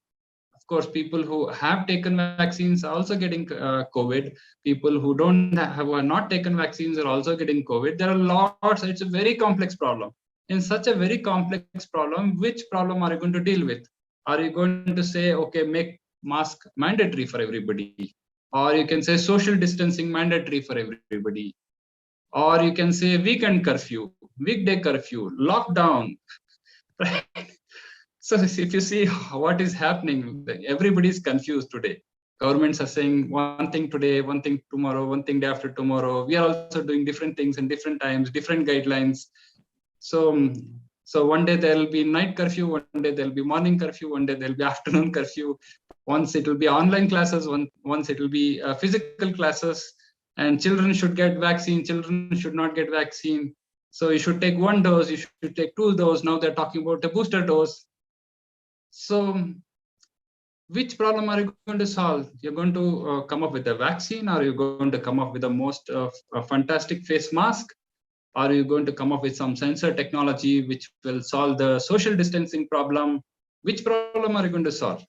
Speaker 1: Of course, people who have taken vaccines are also getting COVID. People who are not taken vaccines are also getting COVID. There are lots. It's a very complex problem. In such a very complex problem, which problem are you going to deal with? Are you going to say, okay, make mask mandatory for everybody? Or you can say social distancing mandatory for everybody? Or you can say weekend curfew, weekday curfew, lockdown, right? So if you see what is happening, everybody is confused today. Governments are saying one thing today, one thing tomorrow, one thing day after tomorrow. We are also doing different things in different times, different guidelines. So, so one day there will be night curfew, one day there will be morning curfew, one day there will be afternoon curfew. Once it will be online classes, once it will be physical classes, and children should get vaccine, children should not get vaccine. So you should take 1 dose, you should take 2 doses. Now they're talking about a booster dose. So which problem are you going to solve? You're going to come up with a vaccine? Are you going to come up with the most fantastic face mask? Are you going to come up with some sensor technology which will solve the social distancing problem? Which problem are you going to solve?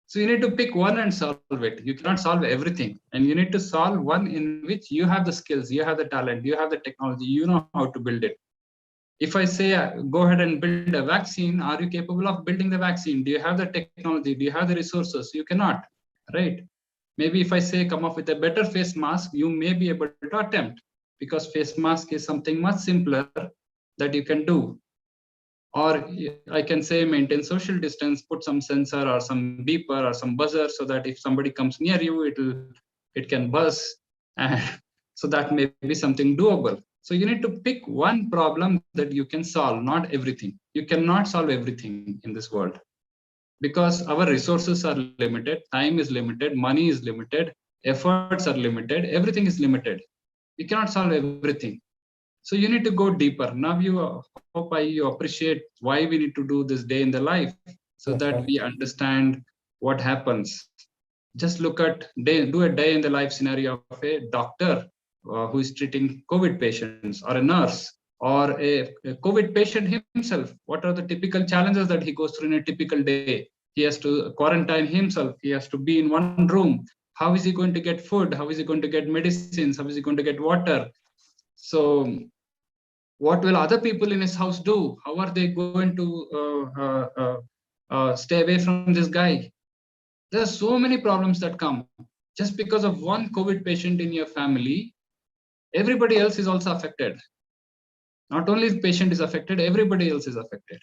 Speaker 1: So you need to pick one and solve it. You cannot solve everything. And you need to solve one in which you have the skills, you have the talent, you have the technology, you know how to build it. If I say, go ahead and build a vaccine, are you capable of building the vaccine? Do you have the technology? Do you have the resources? You cannot, right? Maybe if I say, come up with a better face mask, you may be able to attempt, because face mask is something much simpler that you can do. Or I can say, maintain social distance, put some sensor or some beeper or some buzzer so that if somebody comes near you, it can buzz. And so that may be something doable. So you need to pick one problem that you can solve, not everything. You cannot solve everything in this world because our resources are limited, time is limited, money is limited, efforts are limited, everything is limited. You cannot solve everything. So you need to go deeper. Now you hope you appreciate why we need to do this day in the life, so that we understand what happens. Just look at do a day in the life scenario of a doctor who is treating COVID patients, or a nurse, or a COVID patient himself. What are the typical challenges that he goes through in a typical day? He has to quarantine himself. He has to be in one room. How is he going to get food? How is he going to get medicines? How is he going to get water? So what will other people in his house do? How are they going to stay away from this guy? There are so many problems that come just because of one COVID patient in your family. Everybody else is also affected. Not only the patient is affected, everybody else is affected.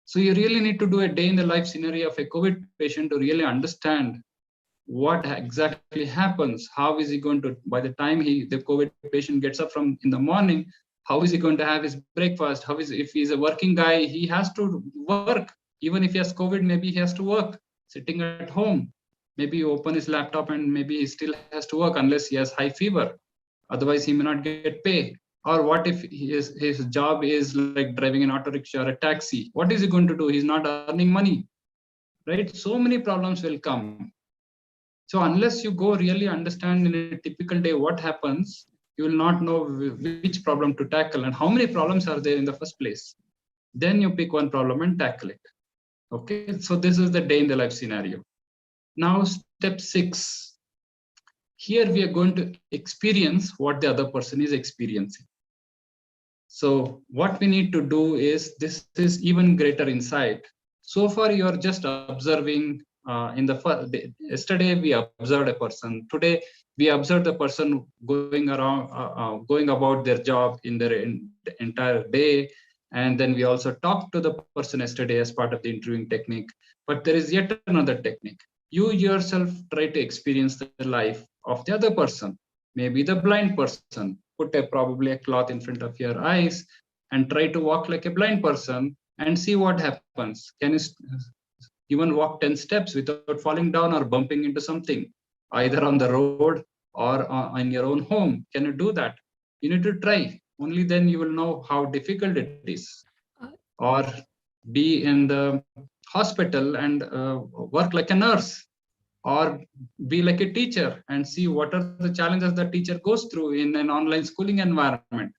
Speaker 1: So you really need to do a day in the life scenario of a COVID patient to really understand what exactly happens. How is he going to, by the time the COVID patient gets up in the morning, how is he going to have his breakfast? If he's a working guy, he has to work. Even if he has COVID, maybe he has to work sitting at home. Maybe you open his laptop and maybe he still has to work unless he has high fever. Otherwise, he may not get pay. Or what if his job is like driving an auto rickshaw or a taxi? What is he going to do? He's not earning money, right? So many problems will come. So unless you go really understand in a typical day what happens, you will not know which problem to tackle and how many problems are there in the first place. Then you pick one problem and tackle it. Okay, so this is the day in the life scenario. Now, step 6. Here we are going to experience what the other person is experiencing. So what we need to do is, this is even greater insight. So far, you are just observing. Yesterday we observed a person. Today we observe the person going around, going about their job in their entire day, and then we also talked to the person yesterday as part of the interviewing technique. But there is yet another technique. You yourself try to experience the life of the other person, maybe the blind person. Put probably a cloth in front of your eyes and try to walk like a blind person and see what happens. Can you even walk 10 steps without falling down or bumping into something, either on the road or in your own home? Can you do that? You need to try. Only then you will know how difficult it is. Or be in the hospital and work like a nurse, or be like a teacher and see what are the challenges the teacher goes through in an online schooling environment.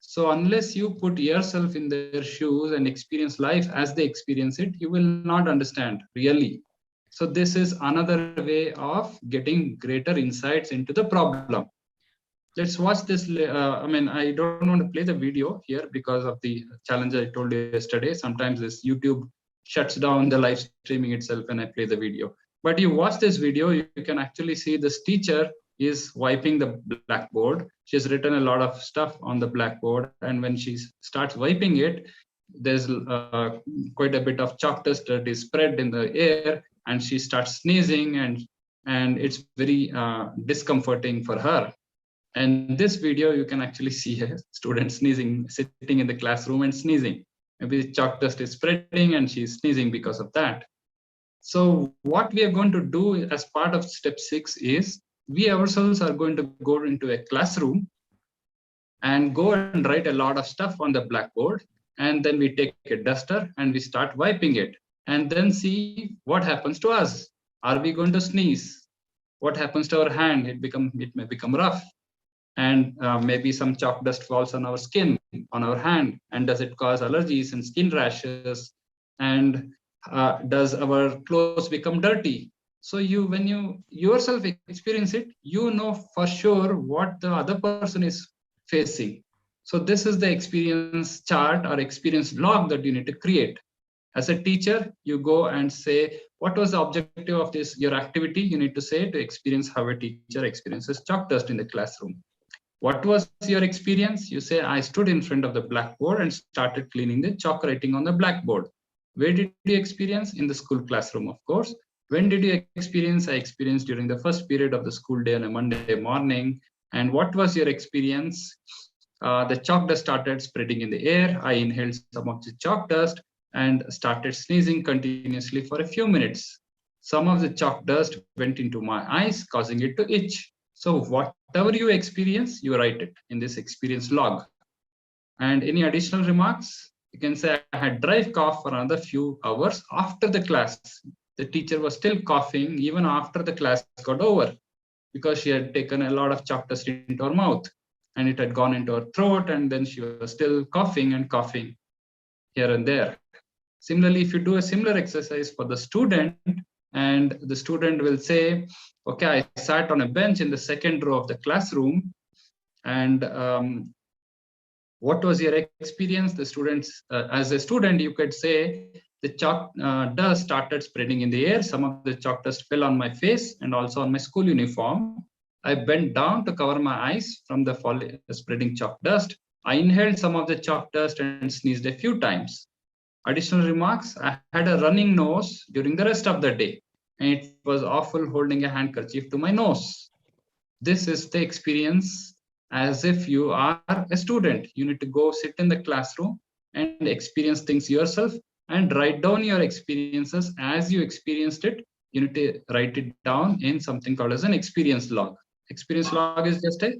Speaker 1: So unless you put yourself in their shoes and experience life as they experience it, you will not understand really. So this is another way of getting greater insights into the problem. Let's watch this. I don't want to play the video here because of the challenge I told you yesterday. Sometimes this YouTube shuts down the live streaming itself when I play the video. But you watch this video, you can actually see this teacher is wiping the blackboard. She's written a lot of stuff on the blackboard, and when she starts wiping it, there's quite a bit of chalk dust that is spread in the air, and she starts sneezing, and it's very discomforting for her. And this video, you can actually see a student sneezing, sitting in the classroom and sneezing. Maybe chalk dust is spreading and she's sneezing because of that. So what we are going to do as part of step 6 is we ourselves are going to go into a classroom and go and write a lot of stuff on the blackboard. And then we take a duster and we start wiping it, and then see what happens to us. Are we going to sneeze? What happens to our hand? It may become rough. And maybe some chalk dust falls on our skin, on our hand, and does it cause allergies and skin rashes? And does our clothes become dirty? So when you yourself experience it, you know for sure what the other person is facing. So this is the experience chart or experience log that you need to create. As a teacher, you go and say, what was the objective of your activity? You need to say to experience how a teacher experiences chalk dust in the classroom. What was your experience? You say, I stood in front of the blackboard and started cleaning the chalk writing on the blackboard. Where did you experience? In the school classroom, of course. When did you experience? I experienced during the first period of the school day on a Monday morning. And what was your experience? The chalk dust started spreading in the air. I inhaled some of the chalk dust and started sneezing continuously for a few minutes. Some of the chalk dust went into my eyes, causing it to itch. So whatever you experience, you write it in this experience log. And any additional remarks? You can say, I had dry cough for another few hours after the class. The teacher was still coughing even after the class got over, because she had taken a lot of chalk dust into her mouth and it had gone into her throat, and then she was still coughing and coughing here and there. Similarly, if you do a similar exercise for the student, and the student will say, okay, I sat on a bench in the second row of the classroom, and what was your experience? The students, as a student, you could say the chalk dust started spreading in the air. Some of the chalk dust fell on my face and also on my school uniform. I bent down to cover my eyes from the spreading chalk dust. I inhaled some of the chalk dust and sneezed a few times. Additional remarks, I had a running nose during the rest of the day, and it was awful holding a handkerchief to my nose. This is the experience as if you are a student. You need to go sit in the classroom and experience things yourself and write down your experiences as you experienced it. You need to write it down in something called as an experience log. Experience log is just a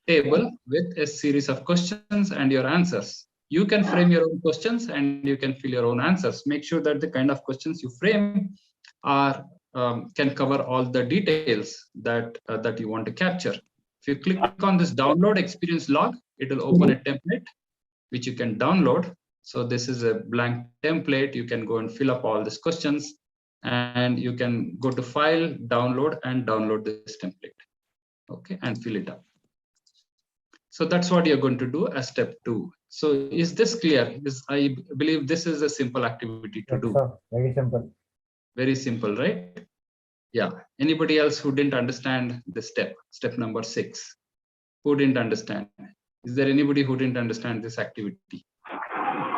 Speaker 1: table with a series of questions and your answers. You can frame your own questions and you can fill your own answers. Make sure that the kind of questions you frame are can cover all the details that you want to capture. If you click on this download experience log, it will open a template which you can download. So this is a blank template. You can go and fill up all these questions, and you can go to file, download, and download this template. Okay, and fill it up. So that's what you're going to do as step 2. So is this clear? I believe this is a simple activity to do.
Speaker 4: Sir, very simple.
Speaker 1: Very simple, right? Yeah. Anybody else who didn't understand this step number 6? Who didn't understand? Is there anybody who didn't understand this activity?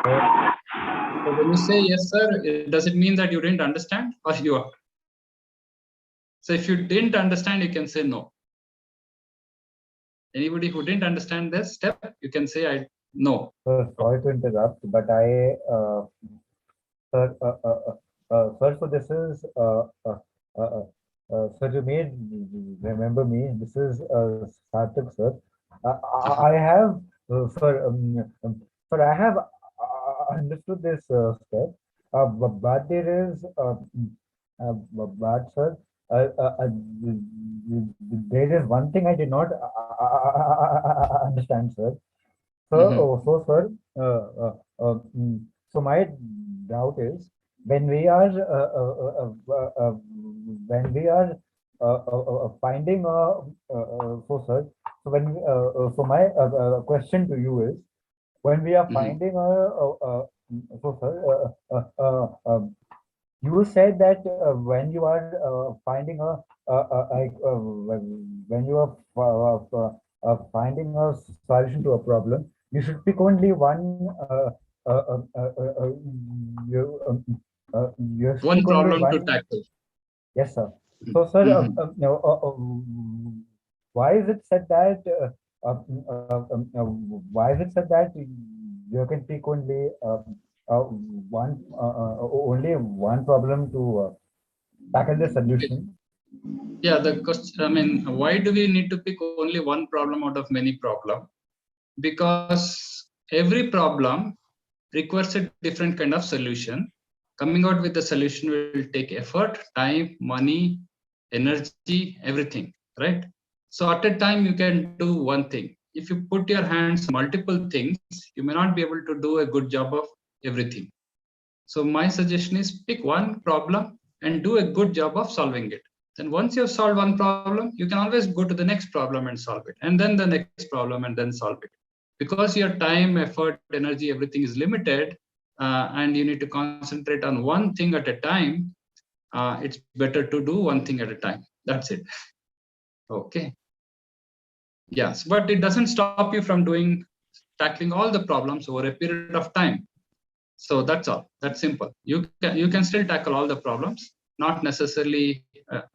Speaker 1: So when you say yes, sir, does it mean that you didn't understand, or you are? So if you didn't understand, you can say no. Anybody who didn't understand this step, you can say no.
Speaker 4: Sorry to interrupt, but sir, so this is sir, you may remember me. This is Sarthak, sir. I have, sir, I have understood this step, but there is, but sir, there is one thing I did not understand, sir. So,
Speaker 1: Mhm.
Speaker 4: sir, so my doubt is when we are when we are finding sir, so so my question to you is when we are
Speaker 1: Mhm.
Speaker 4: finding so sir, you said that when you are finding like when you are finding a solution to a problem, you should pick only one. Uh, uh, uh, uh, uh, you, you should
Speaker 1: One
Speaker 4: pick only
Speaker 1: problem to
Speaker 4: one.
Speaker 1: tackle.
Speaker 4: Yes, sir. So, sir,
Speaker 1: Mhm.
Speaker 4: why is it said that? Why is it said that you can pick only one only one problem to tackle the
Speaker 1: Okay.
Speaker 4: solution?
Speaker 1: Yeah, the question, I mean, why do we need to pick only one problem out of many problems? Because every problem requires a different kind of solution. Coming out with the solution will take effort, time, money, energy, everything, right? So at a time, you can do one thing. If you put your hands multiple things, you may not be able to do a good job of everything. So my suggestion is pick one problem and do a good job of solving it. Then once you've solved one problem, you can always go to the next problem and solve it, and then the next problem and then solve it. Because your time, effort, energy, everything is limited, and you need to concentrate on one thing at a time. It's better to do one thing at a time. That's it. Okay. Yes, but it doesn't stop you from tackling all the problems over a period of time. So that's all. That's simple. You can still tackle all the problems. Not necessarily.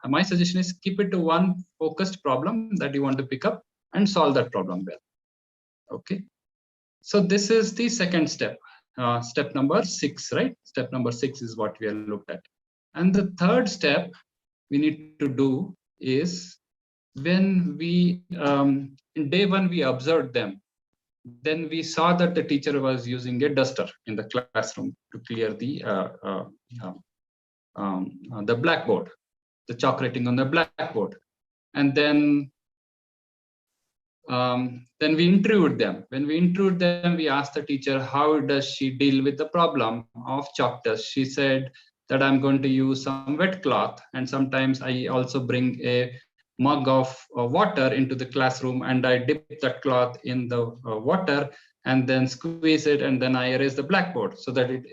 Speaker 1: My suggestion is keep it to one focused problem that you want to pick up and solve that problem well. Okay. So this is the second step. Step number 6, right? Step number 6 is what we have looked at. And the third step we need to do is when we in day 1 we observed them. Then we saw that the teacher was using a duster in the classroom to clear the blackboard, the chalk writing on the blackboard. And then we interviewed them. When we interviewed them, we asked the teacher, how does she deal with the problem of chalk dust? She said that I'm going to use some wet cloth, and sometimes I also bring a mug of water into the classroom, and I dip that cloth in the water and then squeeze it, and then I erase the blackboard so that it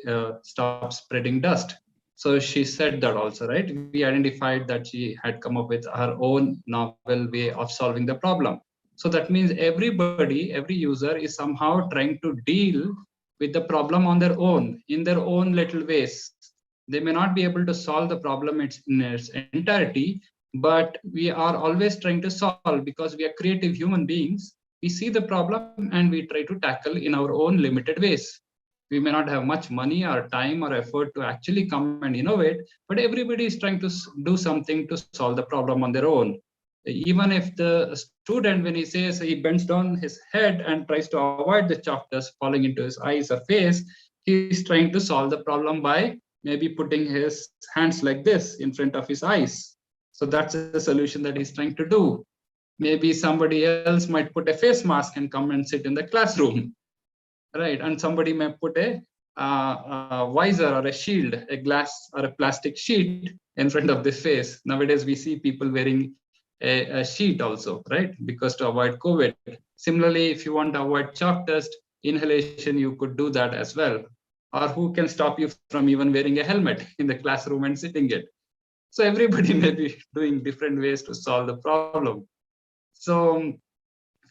Speaker 1: stops spreading dust. So she said that also, right? We identified that she had come up with her own novel way of solving the problem. So that means everybody, every user is somehow trying to deal with the problem on their own, in their own little ways. They may not be able to solve the problem in its entirety, but we are always trying to solve because we are creative human beings. We see the problem and we try to tackle in our own limited ways. We may not have much money or time or effort to actually come and innovate, but everybody is trying to do something to solve the problem on their own. Even if the student, when he says, he bends down his head and tries to avoid the chalk dust falling into his eyes or face, he's trying to solve the problem by maybe putting his hands like this in front of his eyes. So that's a solution that he's trying to do. Maybe somebody else might put a face mask and come and sit in the classroom, right? And somebody may put a visor or a shield, a glass or a plastic sheet in front of the face. Nowadays, we see people wearing a sheet also, right? Because to avoid COVID. Similarly, if you want to avoid chalk dust inhalation, you could do that as well. Or who can stop you from even wearing a helmet in the classroom and sitting it? So everybody may be doing different ways to solve the problem. So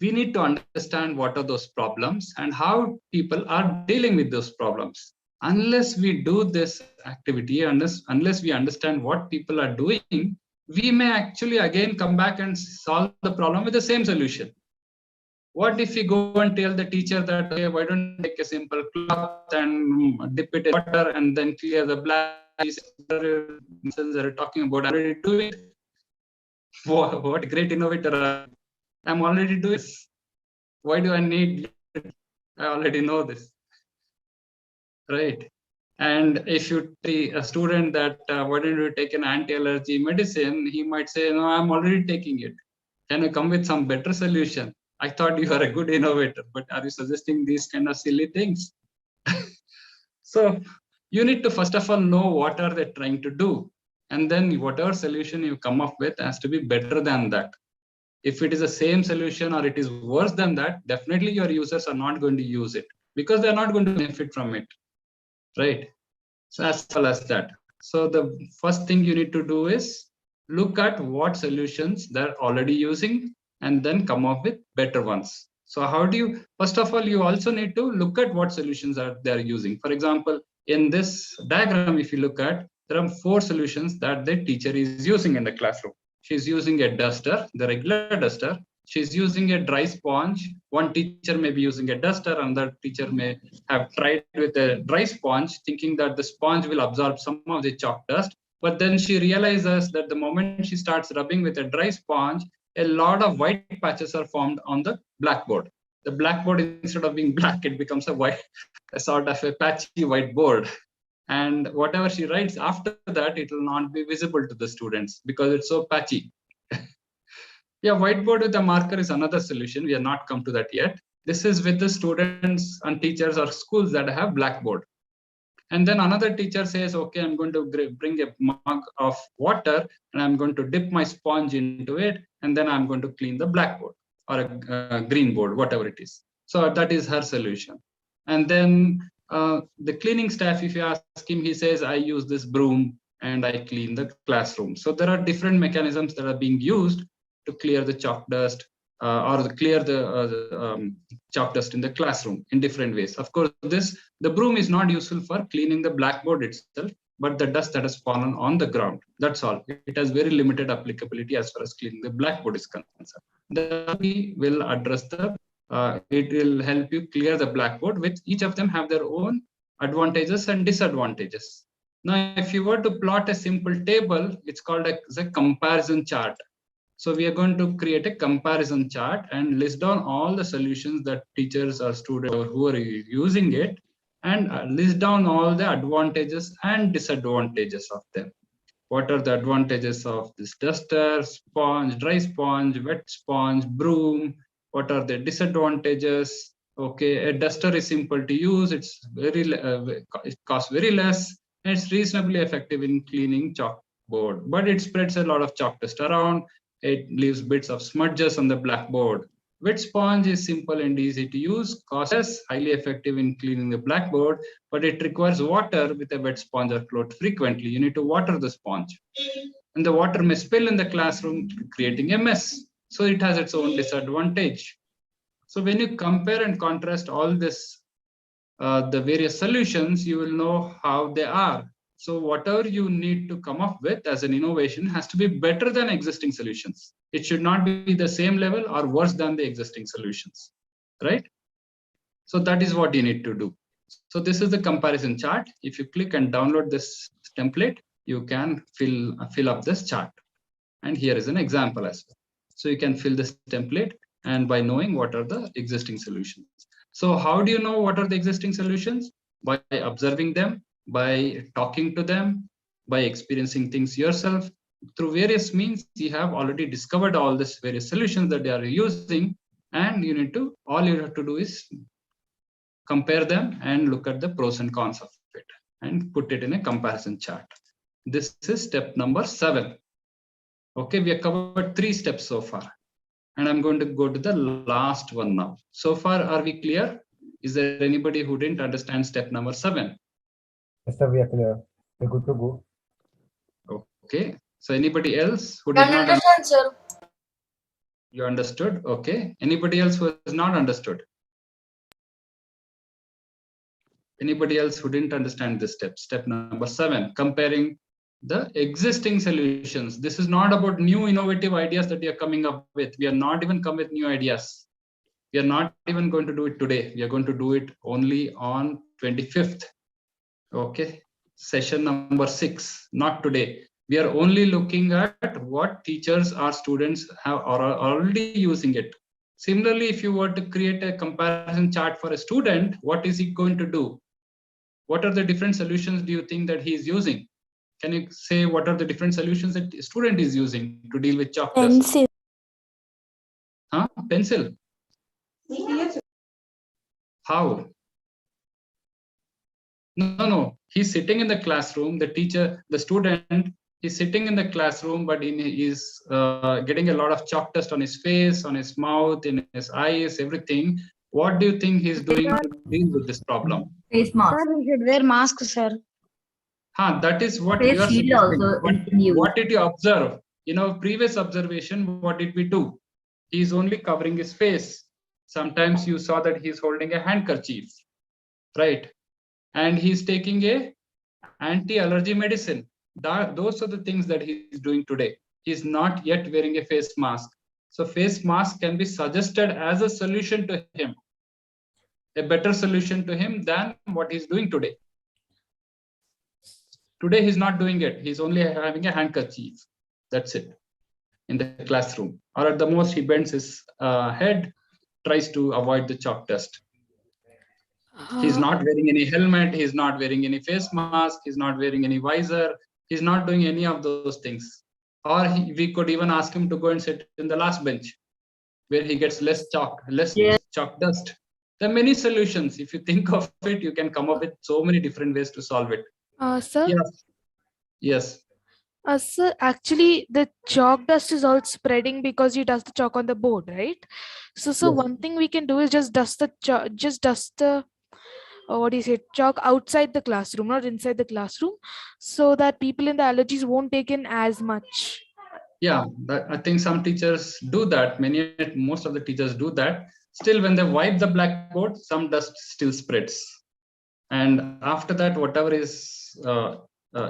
Speaker 1: we need to understand what are those problems and how people are dealing with those problems. Unless we do this activity, unless we understand what people are doing, we may actually again come back and solve the problem with the same solution. What if we go and tell the teacher that, okay, why don't you take a simple cloth and dip it in water and then clear the black? Are talking about already doing it. What great innovator! I'm already doing this. Why do I need? I already know this, right? And if you see a student that why don't you take an anti-allergy medicine, he might say, no, I'm already taking it. Can you come with some better solution? I thought you are a good innovator, but are you suggesting these kind of silly things? So you need to first of all know what are they trying to do, and then whatever solution you come up with has to be better than that. If it is the same solution or it is worse than that, definitely your users are not going to use it because they're not going to benefit from it, right? So as well as that. So the first thing you need to do is look at what solutions they're already using and then come up with better ones. So how do you, first of all, you also need to look at what solutions are they're using. For example, in this diagram, if you look at, there are 4 solutions that the teacher is using in the classroom. She's using a duster, the regular duster. She's using a dry sponge. One teacher may be using a duster, another teacher may have tried with a dry sponge, thinking that the sponge will absorb some of the chalk dust. But then she realizes that the moment she starts rubbing with a dry sponge, a lot of white patches are formed on the blackboard. The blackboard, instead of being black, it becomes a white, a sort of a patchy white board. And whatever she writes after that, it will not be visible to the students because it's so patchy. Yeah, whiteboard with a marker is another solution. We have not come to that yet. This is with the students and teachers or schools that have blackboard. And then another teacher says, okay, I'm going to bring a mug of water and I'm going to dip my sponge into it. And then I'm going to clean the blackboard or a green board, whatever it is. So that is her solution. And then the cleaning staff, if you ask him, he says, I use this broom and I clean the classroom. So there are different mechanisms that are being used to clear the chalk dust or clear the chalk dust in the classroom in different ways. Of course, the broom is not useful for cleaning the blackboard itself, but the dust that has fallen on the ground. That's all. It has very limited applicability as far as cleaning the blackboard is concerned. We will address it will help you clear the blackboard, which each of them have their own advantages and disadvantages. Now, if you were to plot a simple table, it's called a comparison chart. So we are going to create a comparison chart and list down all the solutions that teachers or students or who are using it, and list down all the advantages and disadvantages of them. What are the advantages of this duster, sponge, dry sponge, wet sponge, broom? What are the disadvantages? Okay, a duster is simple to use. It's it costs very less, and it's reasonably effective in cleaning chalkboard, but it spreads a lot of chalk dust around. It leaves bits of smudges on the blackboard. Wet sponge is simple and easy to use, costs less, highly effective in cleaning the blackboard, but it requires water with a wet sponge or cloth frequently. You need to water the sponge. And the water may spill in the classroom, creating a mess. So it has its own disadvantage. So when you compare and contrast all this, the various solutions, you will know how they are. So whatever you need to come up with as an innovation has to be better than existing solutions. It should not be the same level or worse than the existing solutions, right? So that is what you need to do. So this is the comparison chart. If you click and download this template, you can fill up this chart. And here is an example as well. So you can fill this template and by knowing what are the existing solutions. So how do you know what are the existing solutions? By observing them, by talking to them, by experiencing things yourself. Through various means, you have already discovered all these various solutions that they are using, and all you have to do is compare them and look at the pros and cons of it and put it in a comparison chart. This is step number 7. Okay, we have covered 3 steps so far, and I'm going to go to the last one now. So far, are we clear? Is there anybody who didn't understand step number 7?
Speaker 4: Yes, sir, we are clear. We're good to go.
Speaker 1: Okay. So anybody else who did not understand, sir? You understood? Okay. Anybody else who has not understood? Anybody else who didn't understand this step? Step number 7, comparing the existing solutions. This is not about new innovative ideas that we are coming up with. We are not even come with new ideas. We are not even going to do it today. We are going to do it only on 25th. Okay, session number 6, not today. We are only looking at what teachers or students are already using it. Similarly, if you were to create a comparison chart for a student, what is he going to do? What are the different solutions do you think that he is using? Can you say what are the different solutions that a student is using to deal with chalk dust?
Speaker 5: Pencil.
Speaker 1: Huh? Pencil? How? No. He's sitting in the classroom. The student is sitting in the classroom, but he's getting a lot of chalk dust on his face, on his mouth, in his eyes, everything. What do you think he's doing to deal with this problem?
Speaker 6: Face mask.
Speaker 5: Sir, we should wear masks, sir.
Speaker 1: That is what
Speaker 6: Face
Speaker 1: you are
Speaker 6: shield
Speaker 1: suggesting.
Speaker 6: also
Speaker 1: But
Speaker 6: is in use.
Speaker 1: what did you observe? In our previous observation, what did we do? He's only covering his face. Sometimes you saw that he's holding a handkerchief, right? And he's taking a anti-allergy medicine. Those are the things that he's doing today. He's not yet wearing a face mask. So face mask can be suggested as a solution to him, a better solution to him than what he's doing today. Today he's not doing it. He's only having a handkerchief. That's it in the classroom. Or at the most, he bends his head, tries to avoid the chalk dust. He's not wearing any helmet. He's not wearing any face mask. He's not wearing any visor. He's not doing any of those things. Or we could even ask him to go and sit in the last bench where he gets less chalk dust. There are many solutions. If you think of it, you can come up with so many different ways to solve it.
Speaker 3: Sir,
Speaker 1: Yes.
Speaker 3: sir, actually, the chalk dust is all spreading because you dust the chalk on the board, right? So,
Speaker 1: Yes.
Speaker 3: one thing we can do is just dust the what do you say, chalk outside the classroom, not inside the classroom, so that people in the allergies won't take in as much.
Speaker 1: Yeah, I think some teachers do that. Most of the teachers do that. Still, when they wipe the blackboard, some dust still spreads. And after that, whatever is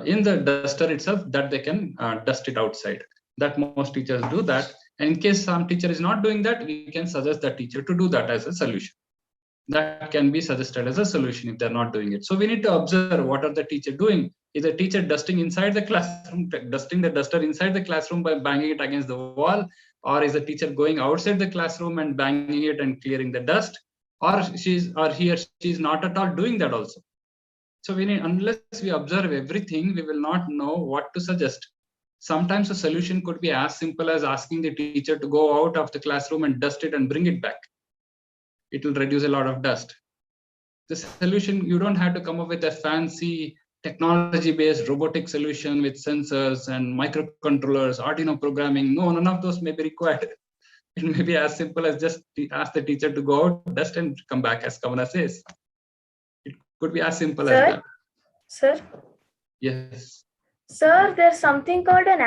Speaker 1: in the duster itself, that they can dust it outside. That most teachers do that. And in case some teacher is not doing that, we can suggest the teacher to do that as a solution. That can be suggested as a solution if they're not doing it. So we need to observe what are the teacher doing. Is the teacher dusting inside the classroom, dusting the duster inside the classroom by banging it against the wall? Or is the teacher going outside the classroom and banging it and clearing the dust? Or he or she's not at all doing that also. So unless we observe everything, we will not know what to suggest. Sometimes a solution could be as simple as asking the teacher to go out of the classroom and dust it and bring it back. It will reduce a lot of dust. The solution, you don't have to come up with a fancy technology-based robotic solution with sensors and microcontrollers, Arduino programming. No, none of those may be required. It may be as simple as just ask the teacher to go out, dust and come back, as Kamala says. It could be as simple as that.
Speaker 7: Sir?
Speaker 1: Yes.
Speaker 7: Sir, there's something called an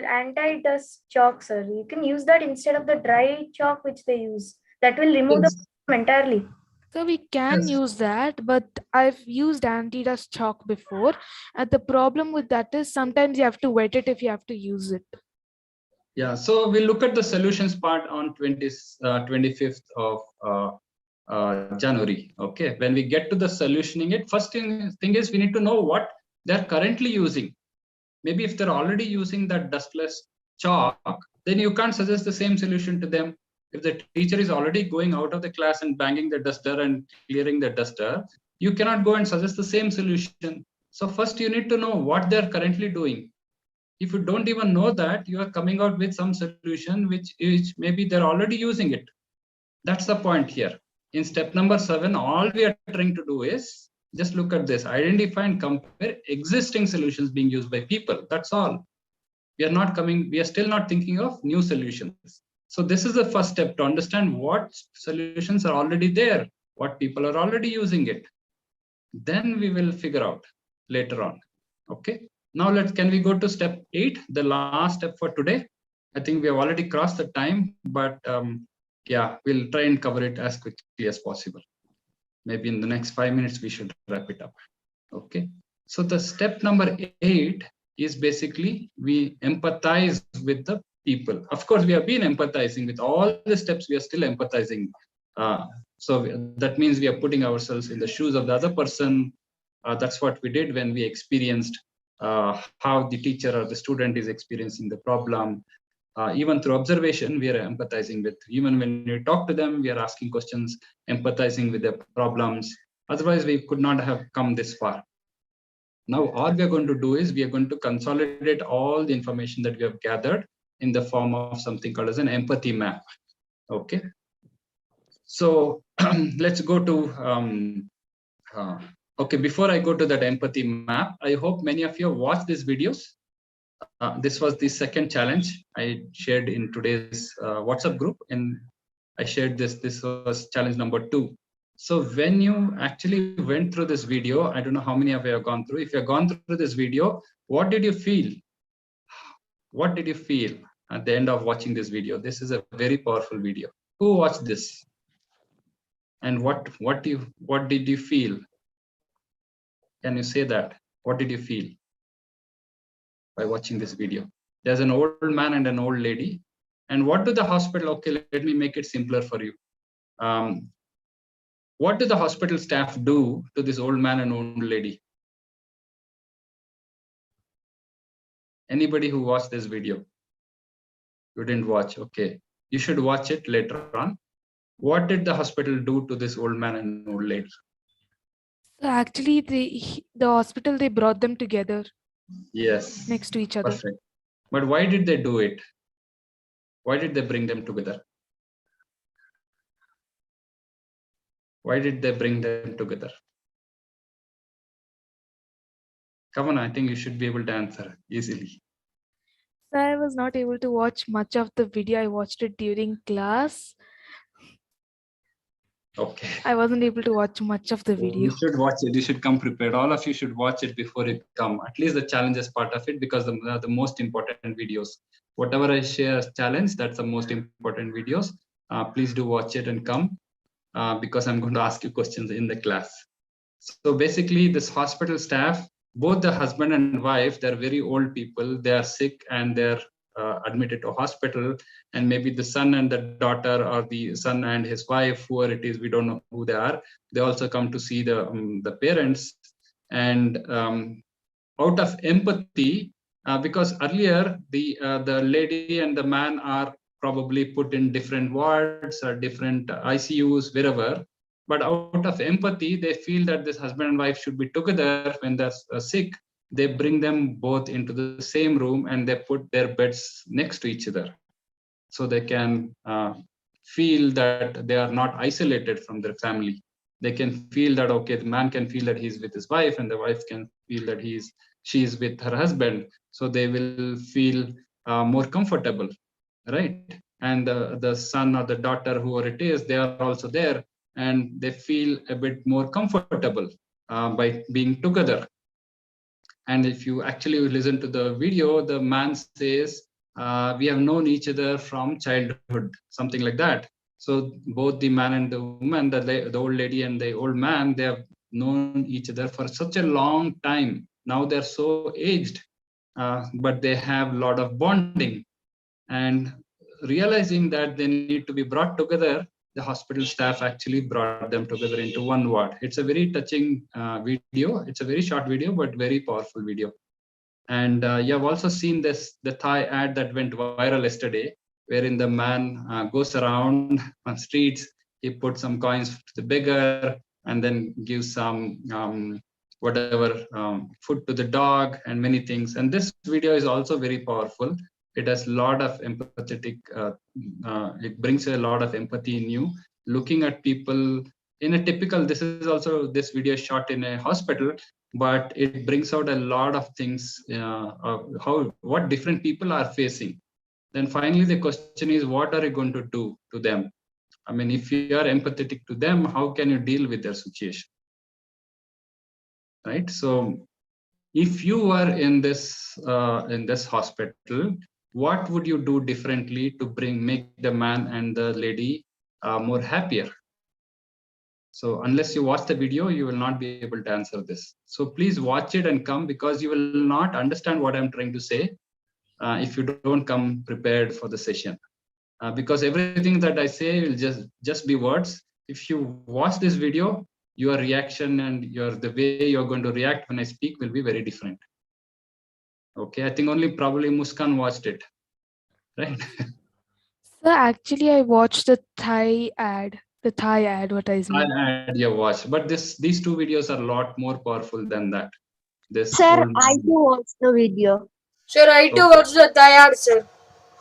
Speaker 7: anti-dust chalk, sir. You can use that instead of the dry chalk which they use. That will remove the problem entirely.
Speaker 3: So we can use that, but I've used anti-dust chalk before. And the problem with that is sometimes you have to wet it if you have to use it.
Speaker 1: Yeah, so we'll look at the solutions part on 25th of January. Okay, when we get to the solutioning it, first thing is we need to know what they're currently using. Maybe if they're already using that dustless chalk, then you can't suggest the same solution to them. If the teacher is already going out of the class and banging the duster and clearing the duster, you cannot go and suggest the same solution. So first you need to know what they're currently doing. If you don't even know that, you are coming out with some solution which maybe they're already using it. That's the point here. In step number 7, all we are trying to do is just look at this, identify and compare existing solutions being used by people. That's all. We are still not thinking of new solutions. So this is the first step, to understand what solutions are already there, what people are already using it. Then we will figure out later on. Okay. Now can we go to step 8, the last step for today? I think we have already crossed the time, but yeah, we'll try and cover it as quickly as possible. Maybe in the next 5 minutes, we should wrap it up. Okay. So the step number 8 is basically we empathize with the people. Of course, we have been empathizing with all the steps. We are still empathizing. So that means we are putting ourselves in the shoes of the other person. That's what we did when we experienced how the teacher or the student is experiencing the problem. Even through observation, we are empathizing with. Even when we talk to them, we are asking questions, empathizing with their problems. Otherwise, we could not have come this far. Now, all we are going to do is we are going to consolidate all the information that we have gathered in the form of something called as an empathy map. Okay. So let's go to, okay, before I go to that empathy map, I hope many of you watched these videos. This was the second challenge I shared in today's WhatsApp group, and I shared this. This was challenge number 2. So when you actually went through this video, I don't know how many of you have gone through. If you have gone through this video, what did you feel? What did you feel at the end of watching this video? This is a very powerful video. Who watched this? And what did you feel? Can you say that? What did you feel by watching this video? There's an old man and an old lady. And what do the hospital, okay, let me make it simpler for you. What do the hospital staff do to this old man and old lady? Anybody who watched this video? You didn't watch, okay. You should watch it later on. What did the hospital do to this old man and old lady?
Speaker 3: So actually, the hospital, they brought them together.
Speaker 1: Yes.
Speaker 3: Next to each other.
Speaker 1: Perfect. But why did they do it? Why did they bring them together? Why did they bring them together? Come on, I think you should be able to answer easily.
Speaker 3: So I was not able to watch much of the video. I watched it during class.
Speaker 1: Okay.
Speaker 3: I wasn't able to watch much of the video.
Speaker 1: You should watch it. You should come prepared. All of you should watch it before you come. At least the challenge is part of it, because the most important videos. Whatever I share as challenge, that's the most important videos. Please do watch it and come, because I'm going to ask you questions in the class. So basically, this hospital staff, both the husband and wife, they're very old people. They are sick and they're admitted to hospital, and maybe the son and the daughter, or the son and his wife, whoever it is, we don't know who they are. They also come to see the parents, and out of empathy, because earlier the lady and the man are probably put in different wards or different ICUs, wherever. But out of empathy, they feel that this husband and wife should be together when they're sick. They bring them both into the same room and they put their beds next to each other, so they can feel that they are not isolated from their family. They can feel that, okay, the man can feel that he's with his wife, and the wife can feel that she is with her husband. So they will feel more comfortable, right? And the son or the daughter, whoever it is, they are also there, and they feel a bit more comfortable by being together. And if you actually listen to the video, the man says, we have known each other from childhood, something like that. So both the man and the woman, the old lady and the old man, they have known each other for such a long time. Now they're so aged, but they have a lot of bonding. And realizing that they need to be brought together, the hospital staff actually brought them together into one ward. It's a very touching video. It's a very short video, but very powerful video. And you have also seen the Thai ad that went viral yesterday, wherein the man goes around on streets. He puts some coins to the beggar, and then gives some food to the dog, and many things. And this video is also very powerful. It has a lot of empathetic, it brings a lot of empathy in you, looking at people in a typical, this video is shot in a hospital, but it brings out a lot of things, of what different people are facing. Then finally, the question is, what are you going to do to them? I mean, if you are empathetic to them, how can you deal with their situation? Right? So if you were in this hospital, what would you do differently to make the man and the lady more happier? So unless you watch the video, you will not be able to answer this. So please watch it and come, because you will not understand what I'm trying to say if you don't come prepared for the session. Because everything that I say will just be words. If you watch this video, your reaction and the way you're going to react when I speak will be very different. Okay, I think only probably Muskan watched it, right?
Speaker 3: So actually, I watched the Thai advertisement.
Speaker 1: I had watched, but these two videos are a lot more powerful than that. This
Speaker 6: Sir,
Speaker 1: old
Speaker 6: I too watched the video.
Speaker 8: Sir, I too
Speaker 1: Okay.
Speaker 8: watched the Thai ad, sir.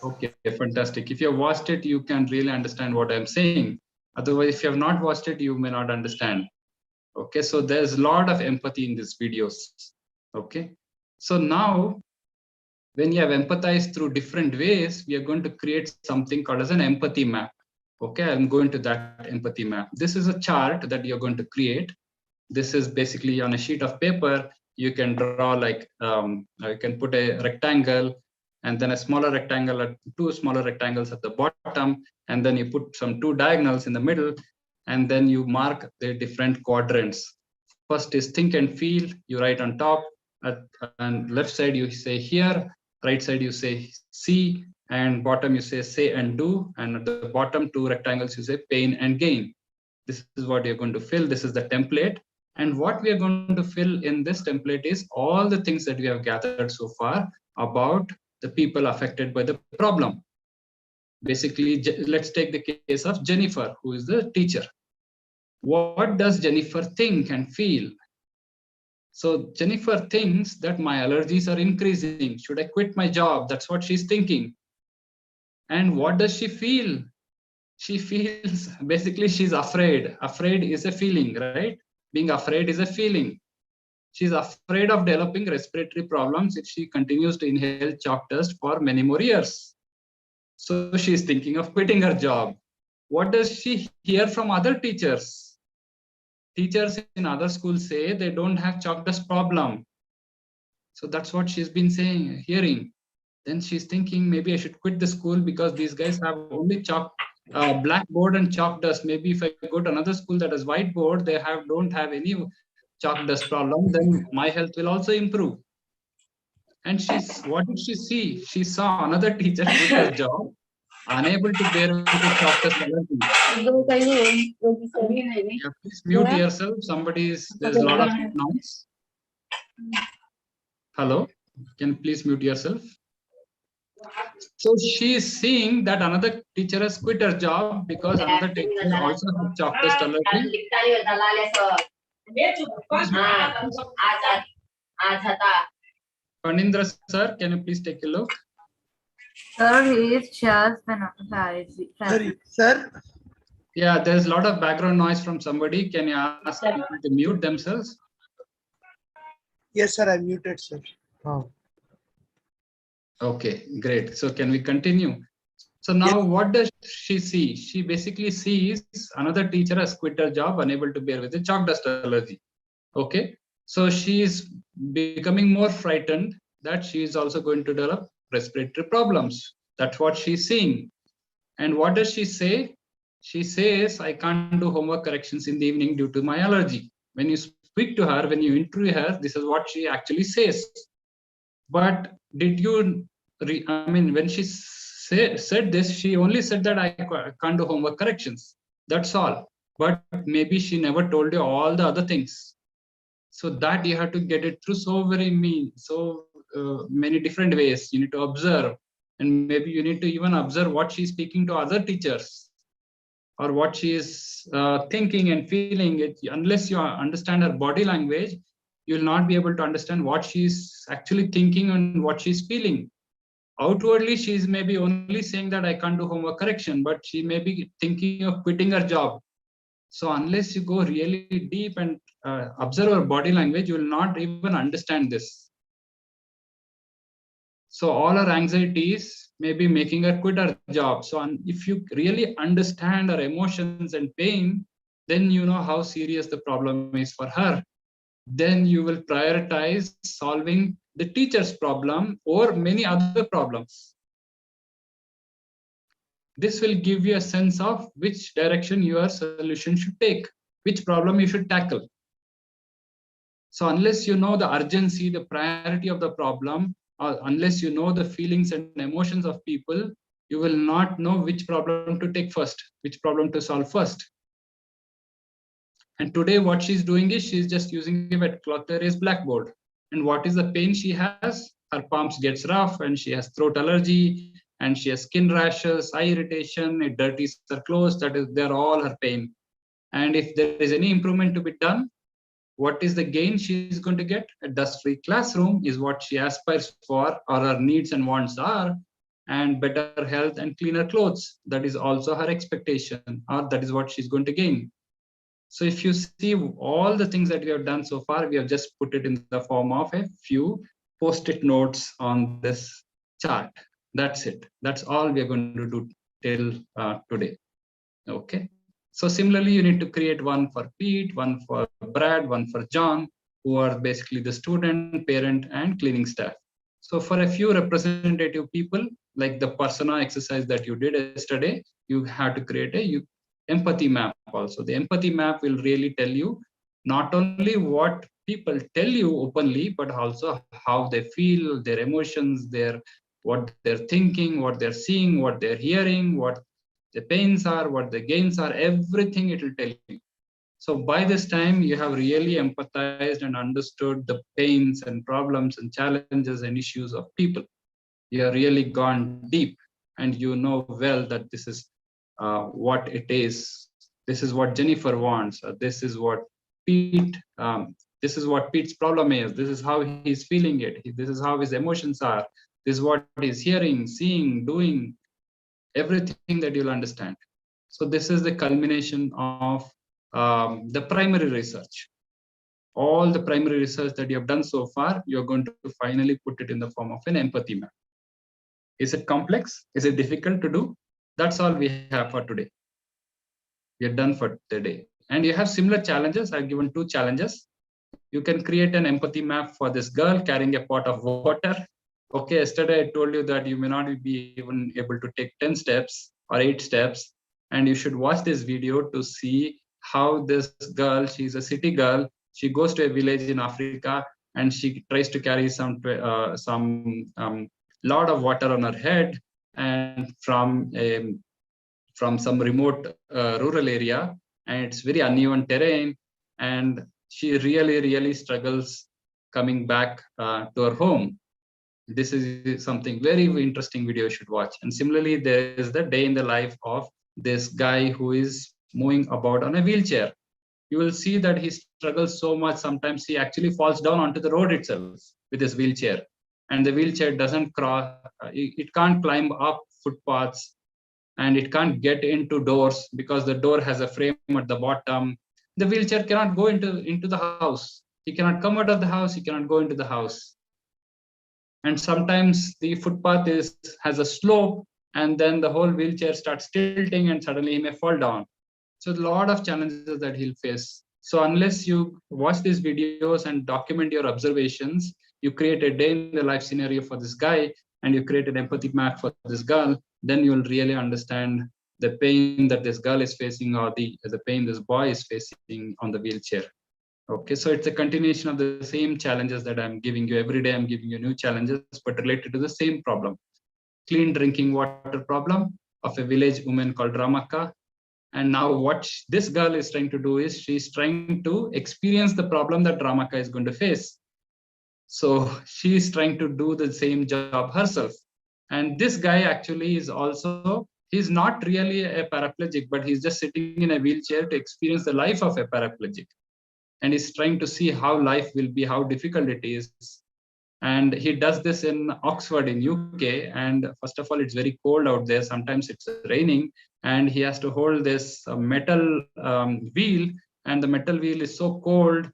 Speaker 1: Okay, fantastic. If you have watched it, you can really understand what I'm saying. Otherwise, if you have not watched it, you may not understand. Okay, so there's a lot of empathy in these videos. Okay, so now when you have empathized through different ways, we are going to create something called as an empathy map. Okay, I'm going to that empathy map. This is a chart that you're going to create. This is basically on a sheet of paper. You can draw like, you can put a rectangle and then a smaller rectangle, or two smaller rectangles at the bottom, and then you put some two diagonals in the middle, and then you mark the different quadrants. First is think and feel, you write on top, and left side you say here, right side you say see, and bottom you say and do, and at the bottom two rectangles you say pain and gain. This is what you're going to fill. This is the template. And what we are going to fill in this template is all the things that we have gathered so far about the people affected by the problem. Basically, let's take the case of Jennifer, who is the teacher. What does Jennifer think and feel? So Jennifer thinks that my allergies are increasing. Should I quit my job? That's what she's thinking. And what does she feel? She feels, basically she's afraid. Afraid is a feeling, right? Being afraid is a feeling. She's afraid of developing respiratory problems if she continues to inhale chalk dust for many more years. So she's thinking of quitting her job. What does she hear from other teachers? Teachers in other schools say they don't have chalk dust problem. So that's what she's been saying, hearing. Then she's thinking maybe I should quit the school because these guys have only blackboard and chalk dust. Maybe if I go to another school that has whiteboard, they don't have any chalk dust problem, then my health will also improve. And what did she see? She saw another teacher quit her job, unable to bear with the chalk dust allergy. Yeah, please mute yourself. There's a lot of noise. Hello, can you please mute yourself? So she is seeing that another teacher has quit her job because another teacher also has chalk dust allergy. Panindra sir, can you please take a look?
Speaker 9: Sir, he is just an
Speaker 2: Sir,
Speaker 1: Yeah, there's a lot of background noise from somebody. Can you ask people to mute themselves?
Speaker 2: yes, sir, I muted, sir. Oh.
Speaker 1: Okay, great. So can we continue? So now what does she see? She basically sees another teacher has quit her job, unable to bear with the chalk dust allergy. Okay, so she is becoming more frightened that she is also going to develop respiratory problems. That's what she's seeing. And what does she say? She says, I can't do homework corrections in the evening due to my allergy. When you speak to her, when you interview her, this is what she actually says. But did you, when she said this, she only said that I can't do homework corrections. That's all. But maybe she never told you all the other things. So that you have to get it through so many different ways. You need to observe, and maybe you need to even observe what she's speaking to other teachers or what she is thinking and feeling. Unless you understand her body language, you will not be able to understand what she's actually thinking and what she's feeling. Outwardly, she's maybe only saying that I can't do homework correction, but she may be thinking of quitting her job. So unless you go really deep and observe her body language, you will not even understand this. So all her anxieties may be making her quit her job. So if you really understand her emotions and pain, then you know how serious the problem is for her. Then you will prioritize solving the teacher's problem or many other problems. This will give you a sense of which direction your solution should take, which problem you should tackle. So unless you know the urgency, the priority of the problem, or unless you know the feelings and emotions of people, you will not know which problem to take first, which problem to solve first. And today what she's doing is she's just using a wet cloth erase blackboard. And what is the pain she has? her palms gets rough and she has throat allergy and she has skin rashes, eye irritation, it dirties her clothes. That is, they're all her pain. And if there is any improvement to be done, what is the gain she is going to get? A dust-free classroom is what she aspires for, or her needs and wants are, and better health and cleaner clothes. That is also her expectation, or that is what she's going to gain. So if you see all the things that we have done so far, we have just put it in the form of a few post-it notes on this chart. That's it. That's all we are going to do till today. Okay. So similarly, you need to create one for Pete, one for Brad, one for John, who are basically the student, parent, and cleaning staff. So for a few representative people, like the persona exercise that you did yesterday, you have to create a empathy map also. The empathy map will really tell you not only what people tell you openly, but also how they feel, their emotions, what they're thinking, what they're seeing, what they're hearing, what the pains are, what the gains are, everything it will tell you. So by this time, you have really empathized and understood the pains and problems and challenges and issues of people. You have really gone deep, and you know well that this is what it is. This is what Jennifer wants. This is what Pete. This is what Pete's problem is. This is how he's feeling it. This is how his emotions are. This is what he's hearing, seeing, doing. Everything that you'll understand. So this is the culmination of the primary research. All the primary research that you have done so far, you're going to finally put it in the form of an empathy map. Is it complex? Is it difficult to do? That's all we have for today. We're done for the day. And you have similar challenges. I've given 2 challenges. You can create an empathy map for this girl carrying a pot of water. Okay, yesterday I told you that you may not be even able to take 10 steps or 8 steps, and you should watch this video to see how this girl, she's a city girl, she goes to a village in Africa and she tries to carry some lot of water on her head, and from some remote rural area, and it's very uneven terrain, and she really struggles coming back to her home. This is something very interesting video you should watch. And similarly, there is the day in the life of this guy who is moving about on a wheelchair. You will see that he struggles so much. Sometimes he actually falls down onto the road itself with his wheelchair, and the wheelchair doesn't cross, it can't climb up footpaths, and it can't get into doors because the door has a frame at the bottom. The wheelchair cannot go into the house. He cannot come out of the house. He cannot go into the house. And sometimes the footpath has a slope, and then the whole wheelchair starts tilting, and suddenly he may fall down. So a lot of challenges that he'll face. So unless you watch these videos and document your observations, you create a day in the life scenario for this guy, and you create an empathy map for this girl, then you'll really understand the pain that this girl is facing, or the pain this boy is facing on the wheelchair. Okay, so it's a continuation of the same challenges that I'm giving you. Every day I'm giving you new challenges, but related to the same problem. Clean drinking water problem of a village woman called Ramaka. And now what this girl is trying to do is she's trying to experience the problem that Ramaka is going to face. So she's trying to do the same job herself. And this guy actually is also, he's not really a paraplegic, but he's just sitting in a wheelchair to experience the life of a paraplegic. And he's trying to see how life will be, how difficult it is. And he does this in Oxford in UK. And first of all, it's very cold out there. Sometimes it's raining, and he has to hold this metal wheel, and the metal wheel is so cold,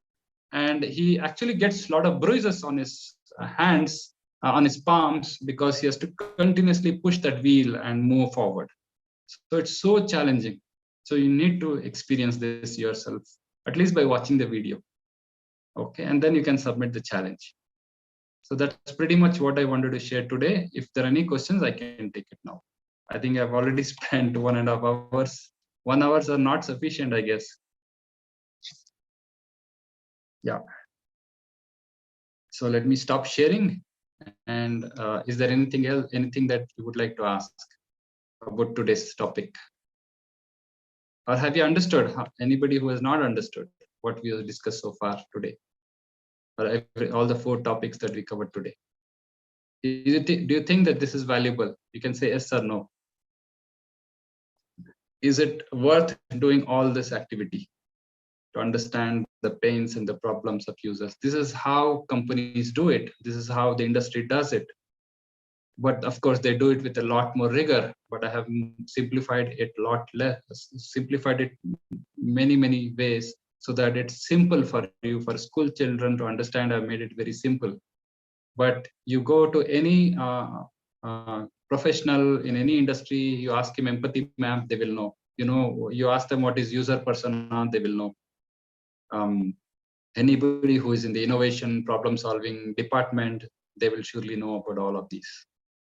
Speaker 1: and he actually gets a lot of bruises on his hands, on his palms, because he has to continuously push that wheel and move forward. So it's so challenging. So you need to experience this yourself, at least by watching the video. Okay, and then you can submit the challenge. So that's pretty much what I wanted to share today. If there are any questions, I can take it now. I think I've already spent 1.5 hours. 1 hour are not sufficient, I guess. Yeah. So let me stop sharing. And is there anything else, anything that you would like to ask about today's topic? Or have you understood? Anybody who has not understood what we have discussed so far today? Or all the 4 topics that we covered today? Do you think that this is valuable? You can say yes or no. Is it worth doing all this activity to understand the pains and the problems of users? This is how companies do it. This is how the industry does it. But of course, they do it with a lot more rigor. But I have simplified it a lot less, simplified it many ways so that it's simple for you, for school children to understand. I've made it very simple. But you go to any professional in any industry, you ask him empathy map, they will know. You ask them what is user persona, they will know. Anybody who is in the innovation problem solving department, they will surely know about all of these.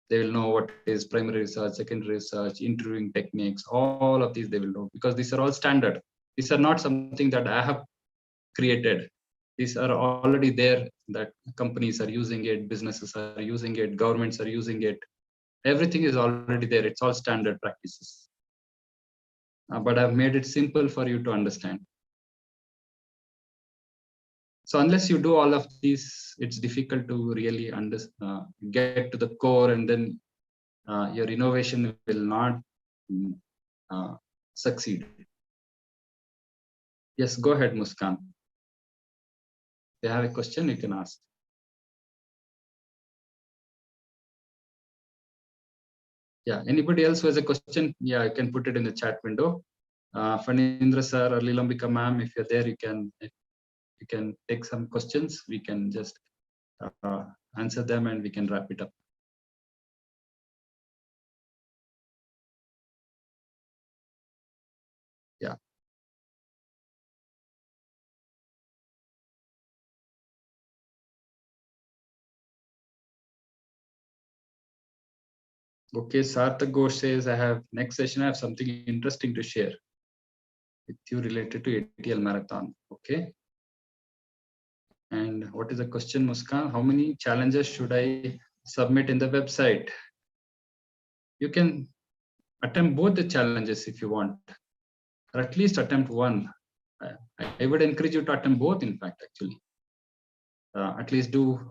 Speaker 1: They will know what is primary research, secondary research, interviewing techniques, all of these they will know, because these are all standard. These are not something that I have created. These are already there, that companies are using it, businesses are using it, governments are using it. Everything is already there. It's all standard practices. But I've made it simple for you to understand. So unless you do all of these, it's difficult to really get to the core, and then your innovation will not succeed. Yes, go ahead, Muskan. If you have a question, you can ask. Yeah, anybody else who has a question? Yeah, you can put it in the chat window. Fanindra sir or Lilambika ma'am, if you're there, you can take some questions. We can just answer them and we can wrap it up. Yeah. Okay, Sarthak Ghosh says, I have next session, I have something interesting to share with you related to ATL Marathon. Okay. And what is the question, Muskan? How many challenges should I submit in the website? You can attempt both the challenges if you want, or at least attempt one. I would encourage you to attempt both, in fact, actually. At least do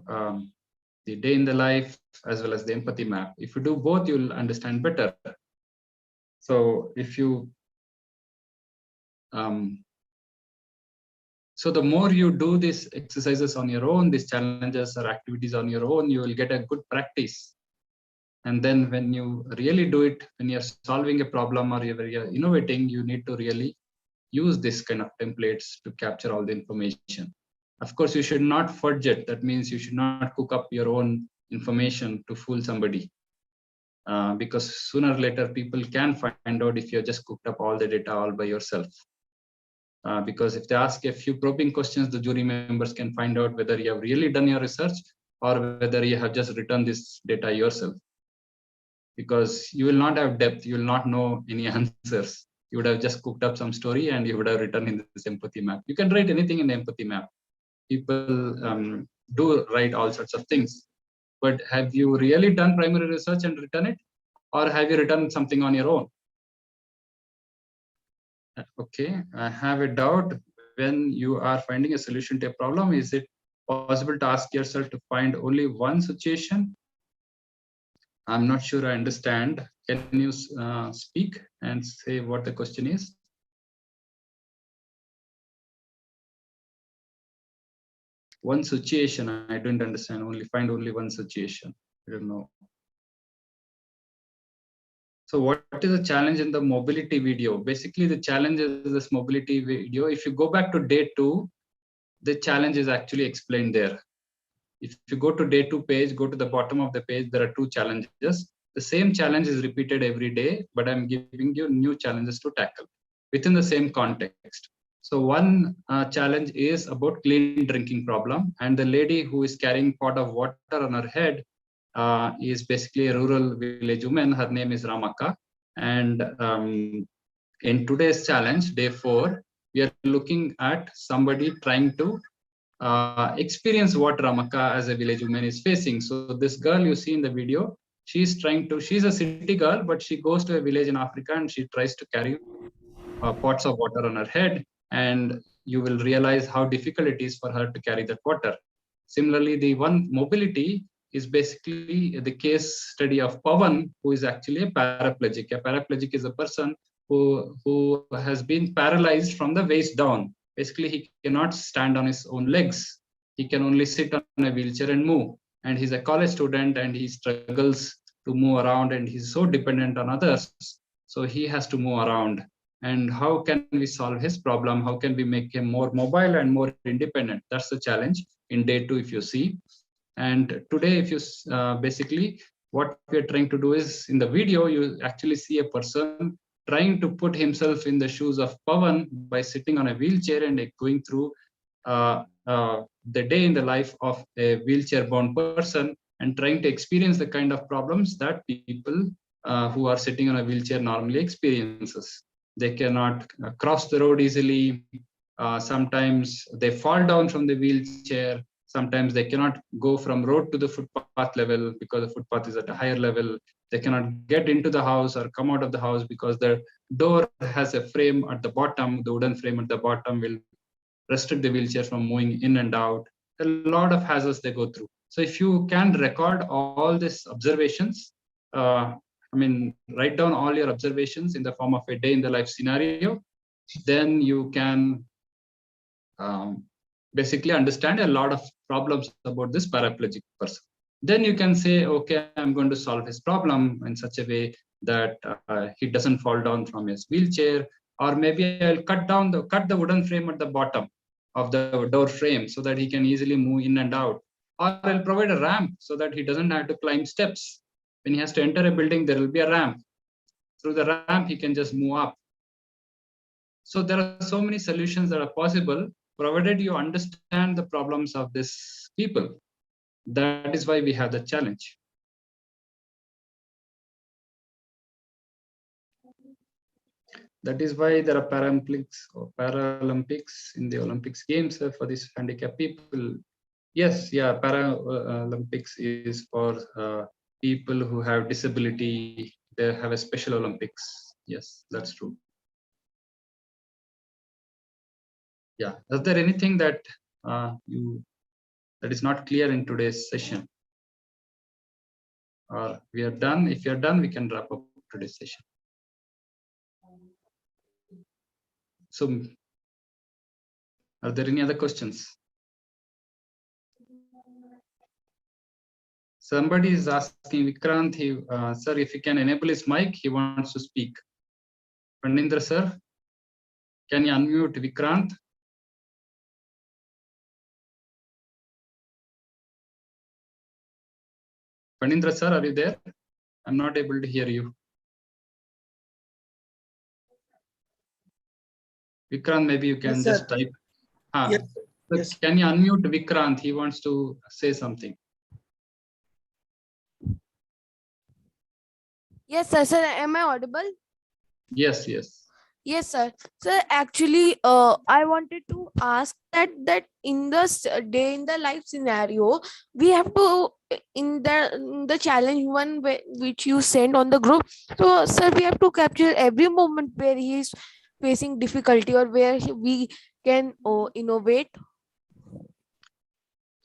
Speaker 1: the day in the life as well as the empathy map. If you do both, you'll understand better. So if you so the more you do these exercises on your own, these challenges or activities on your own, you will get a good practice. And then when you really do it, when you're solving a problem or you're innovating, you need to really use this kind of templates to capture all the information. Of course, you should not fudge it. That means you should not cook up your own information to fool somebody. Because sooner or later, people can find out if you just cooked up all the data all by yourself. Because if they ask a few probing questions, the jury members can find out whether you have really done your research or whether you have just written this data yourself. Because you will not have depth, you will not know any answers. You would have just cooked up some story and you would have written in this empathy map. You can write anything in the empathy map. People do write all sorts of things. But have you really done primary research and written it? Or have you written something on your own? Okay, I have a doubt. When you are finding a solution to a problem, is it possible to ask yourself to find only one situation? I'm not sure I understand. Can you speak and say what the question is? One situation, I don't understand. Find only one situation. I don't know. So what is the challenge in the mobility video? Basically, the challenge is this mobility video. If you go back to day 2, the challenge is actually explained there. If you go to day 2 page, go to the bottom of the page, there are 2 challenges. The same challenge is repeated every day, but I'm giving you new challenges to tackle within the same context. So one challenge is about clean drinking problem. And the lady who is carrying pot of water on her head is basically a rural village woman. Her name is Ramaka. And in today's challenge, day 4, we are looking at somebody trying to experience what Ramaka as a village woman is facing. So this girl you see in the video, she's a city girl, but she goes to a village in Africa and she tries to carry pots of water on her head. And you will realize how difficult it is for her to carry that water. Similarly, the one mobility is basically the case study of Pavan, who is actually a paraplegic. A paraplegic is a person who has been paralyzed from the waist down. Basically, he cannot stand on his own legs. He can only sit on a wheelchair and move. And he's a college student and he struggles to move around, and he's so dependent on others. So he has to move around. And how can we solve his problem? How can we make him more mobile and more independent? That's the challenge in day 2, if you see. And today, if you basically what we are trying to do is, in the video, you actually see a person trying to put himself in the shoes of Pavan by sitting on a wheelchair and going through the day in the life of a wheelchair-bound person, and trying to experience the kind of problems that people who are sitting on a wheelchair normally experiences. They cannot cross the road easily. Sometimes they fall down from the wheelchair. Sometimes they cannot go from road to the footpath level because the footpath is at a higher level. They cannot get into the house or come out of the house because the door has a frame at the bottom. The wooden frame at the bottom will restrict the wheelchair from moving in and out. A lot of hazards they go through. So if you can record all these observations, write down all your observations in the form of a day in the life scenario, then you can basically understand a lot of problems about this paraplegic person. Then you can say, okay, I'm going to solve his problem in such a way that he doesn't fall down from his wheelchair, or maybe I'll cut the wooden frame at the bottom of the door frame so that he can easily move in and out. Or I'll provide a ramp so that he doesn't have to climb steps. When he has to enter a building, there will be a ramp. Through the ramp, he can just move up. So there are so many solutions that are possible, provided you understand the problems of these people. That is why we have the challenge. That is why there are Paralympics in the Olympics Games for these handicapped people. Yes, yeah, Paralympics is for people who have disability. They have a special Olympics. Yes, that's true. Yeah, is there anything that that is not clear in today's session? Or we are done? If you're done, we can wrap up today's session. So, are there any other questions? Somebody is asking Vikrant, sir, if he can enable his mic, he wants to speak. Pandindra sir, can you unmute Vikrant? Pandindra sir, are you there? I'm not able to hear you. Vikrant, maybe you can just type.
Speaker 2: Yes,
Speaker 1: yes. Can you unmute Vikrant? He wants to say something.
Speaker 3: Yes, sir. Am I audible?
Speaker 1: Yes, yes.
Speaker 3: Yes, sir. Sir, actually, I wanted to ask that in the day in the life scenario, we have to in the challenge one which you send on the group. So, sir, we have to capture every moment where he is facing difficulty or where we can innovate.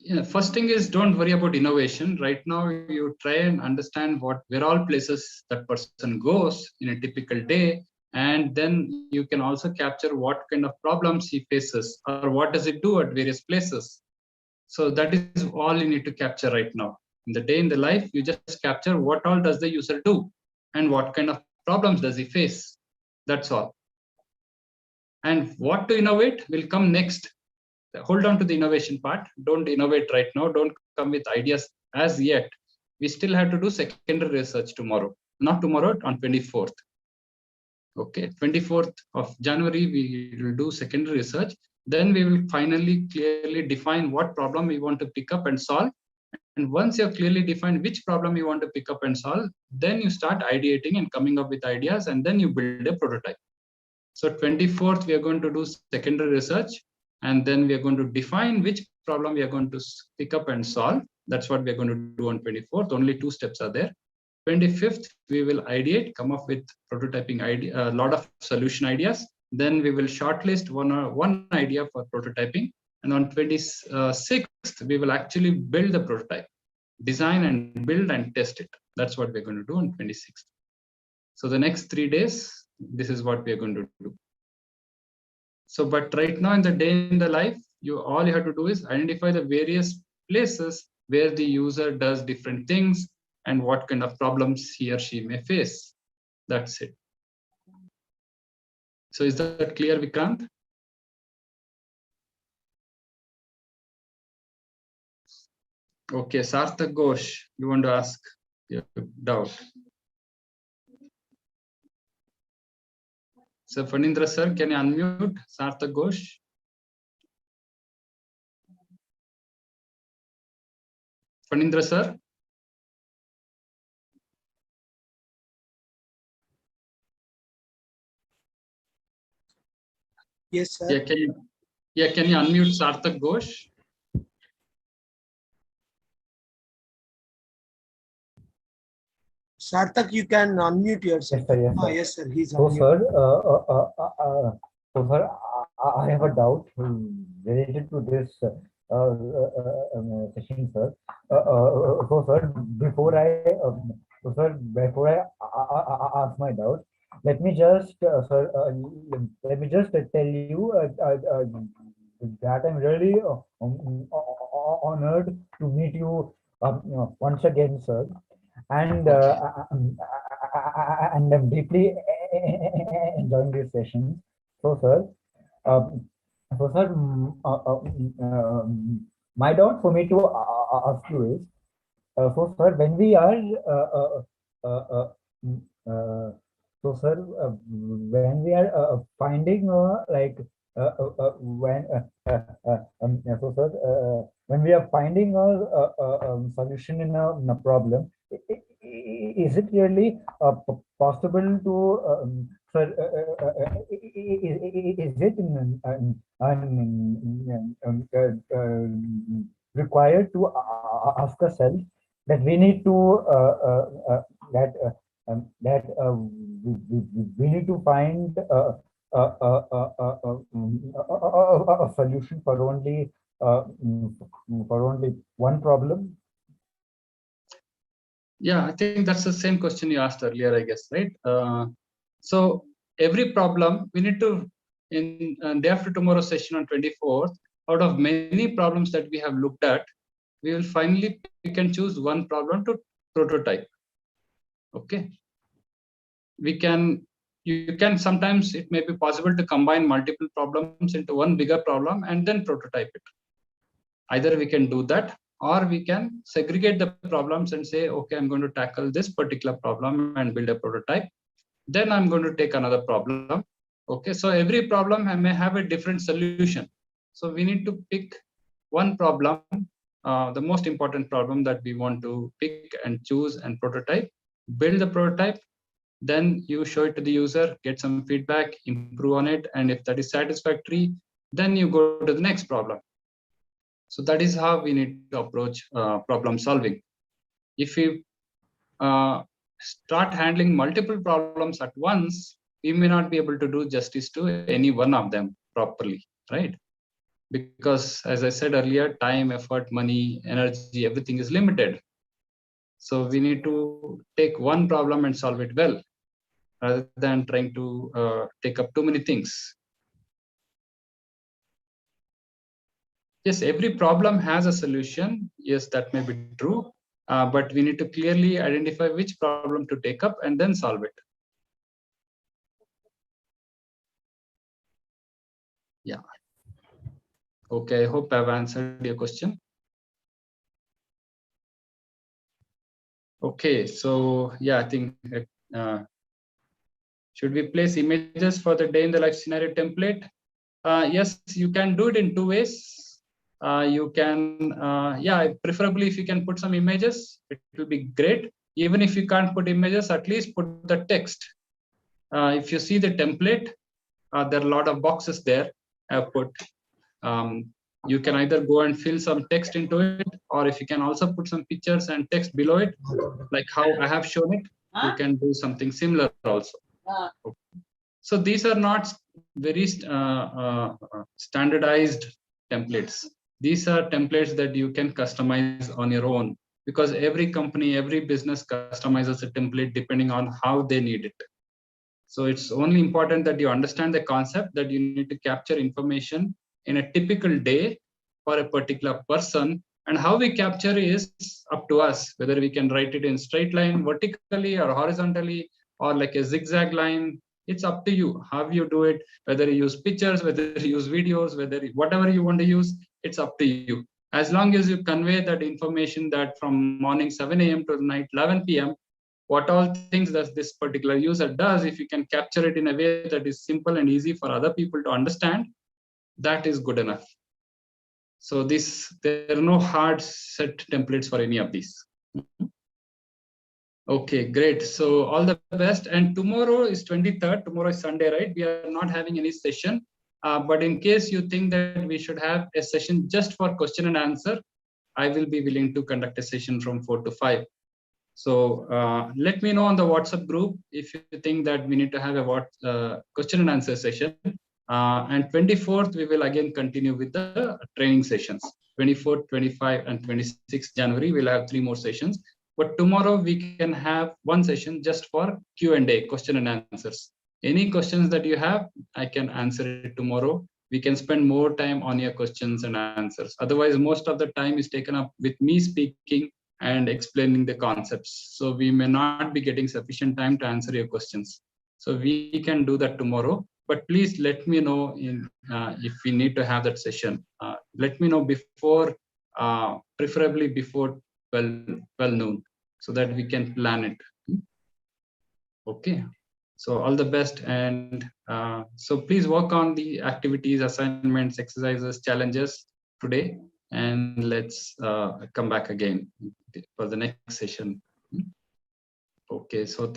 Speaker 1: Yeah, first thing is, don't worry about innovation. Right now, you try and understand where all places that person goes in a typical day, and then you can also capture what kind of problems he faces or what does it do at various places. So that is all you need to capture right now. In the day in the life, you just capture what all does the user do and what kind of problems does he face. That's all. And what to innovate will come next. Hold on to the innovation part. Don't innovate right now. Don't come with ideas as yet. We still have to do secondary research tomorrow. Not tomorrow, on 24th. Okay, 24th of January, we will do secondary research. Then we will finally clearly define what problem we want to pick up and solve. And once you have clearly defined which problem you want to pick up and solve, then you start ideating and coming up with ideas, and then you build a prototype. So 24th, we are going to do secondary research, and then we are going to define which problem we are going to pick up and solve. That's what we are going to do on 24th. Only 2 steps are there. 25th, we will ideate, come up with prototyping idea, a lot of solution ideas. Then we will shortlist one idea for prototyping. And on 26th, we will actually build the prototype. design and build and test it. That's what we're going to do on 26th. So the next 3 days, this is what we're going to do. So, but right now in the day in the life, all you have to do is identify the various places where the user does different things and what kind of problems he or she may face. That's it. So is that clear, Vikrant? Okay, Sarthak Ghosh, you want to ask your doubt? So Fanindra sir, can you unmute Sarthak Ghosh? Fanindra sir?
Speaker 2: Yes, sir.
Speaker 1: Yeah, can you unmute Sarthak Ghosh?
Speaker 2: Sarthak, you can unmute yourself.
Speaker 4: Yes, sir. Yes, sir.
Speaker 2: Yes, sir. He's
Speaker 4: So,
Speaker 2: unmuted.
Speaker 4: sir, I have a doubt related to this session, sir. So, sir, before I ask my doubt, let me just, sir, let me just tell you that I'm really honored to meet you once again, sir. And and I'm deeply enjoying this session. So, sir, my doubt for me to ask you is, so, sir, when we are, when we are finding when we are finding a solution in a problem, is it really possible to, sir, is it required to ask ourselves that we need to we need to find a solution for only one problem?
Speaker 1: Yeah, I think that's the same question you asked earlier, I guess, right? So every problem we need to, in day after tomorrow session on 24th, out of many problems that we have looked at, we will finally pick and choose one problem to prototype. Okay. You can sometimes, it may be possible to combine multiple problems into one bigger problem and then prototype it. Either we can do that, or we can segregate the problems and say, okay, I'm going to tackle this particular problem and build a prototype. Then I'm going to take another problem. Okay, so every problem may have a different solution. So we need to pick one problem, the most important problem that we want to pick and choose and prototype, build the prototype, then you show it to the user, get some feedback, improve on it. And if that is satisfactory, then you go to the next problem. So that is how we need to approach problem solving. If we start handling multiple problems at once, we may not be able to do justice to any one of them properly, right? Because as I said earlier, time, effort, money, energy, everything is limited. So we need to take one problem and solve it well, rather than trying to take up too many things. Yes, every problem has a solution. Yes, that may be true. But we need to clearly identify which problem to take up and then solve it. Yeah. Okay, I hope I've answered your question. Okay, so yeah, I think, should we place images for the day in the life scenario template? Yes, you can do it in two ways. You can, preferably if you can put some images, it will be great. Even if you can't put images, at least put the text. If you see the template, there are a lot of boxes there I've put. You can either go and fill some text into it, or if you can also put some pictures and text below it, like how I have shown it, you can do something similar also. Okay. So these are not very standardized templates. These are templates that you can customize on your own because every company, every business customizes a template depending on how they need it. So it's only important that you understand the concept that you need to capture information in a typical day for a particular person, and how we capture is up to us, whether we can write it in straight line, vertically or horizontally, or like a zigzag line. It's up to you how you do it, whether you use pictures, whether you use videos, whatever you want to use, it's up to you. As long as you convey that information that from morning 7 a.m. to night 11 p.m., what all things that this particular user does, if you can capture it in a way that is simple and easy for other people to understand, that is good enough. So there are no hard set templates for any of these. Okay, great. So all the best. And tomorrow is 23rd. Tomorrow is Sunday, right? We are not having any session. But in case you think that we should have a session just for question and answer, I will be willing to conduct a session from 4 to 5. So let me know on the WhatsApp group if you think that we need to have a question and answer session. And 24th, we will again continue with the training sessions. 24th, 25, and 26th January, we'll have 3 more sessions. But tomorrow we can have one session just for Q&A, question and answers. Any questions that you have, I can answer it tomorrow. We can spend more time on your questions and answers. Otherwise, most of the time is taken up with me speaking and explaining the concepts. So we may not be getting sufficient time to answer your questions. So we can do that tomorrow. But please let me know if we need to have that session. Let me know before, preferably before 12 noon, so that we can plan it. Okay. So all the best. And so please work on the activities, assignments, exercises, challenges today. And let's come back again for the next session. Okay. So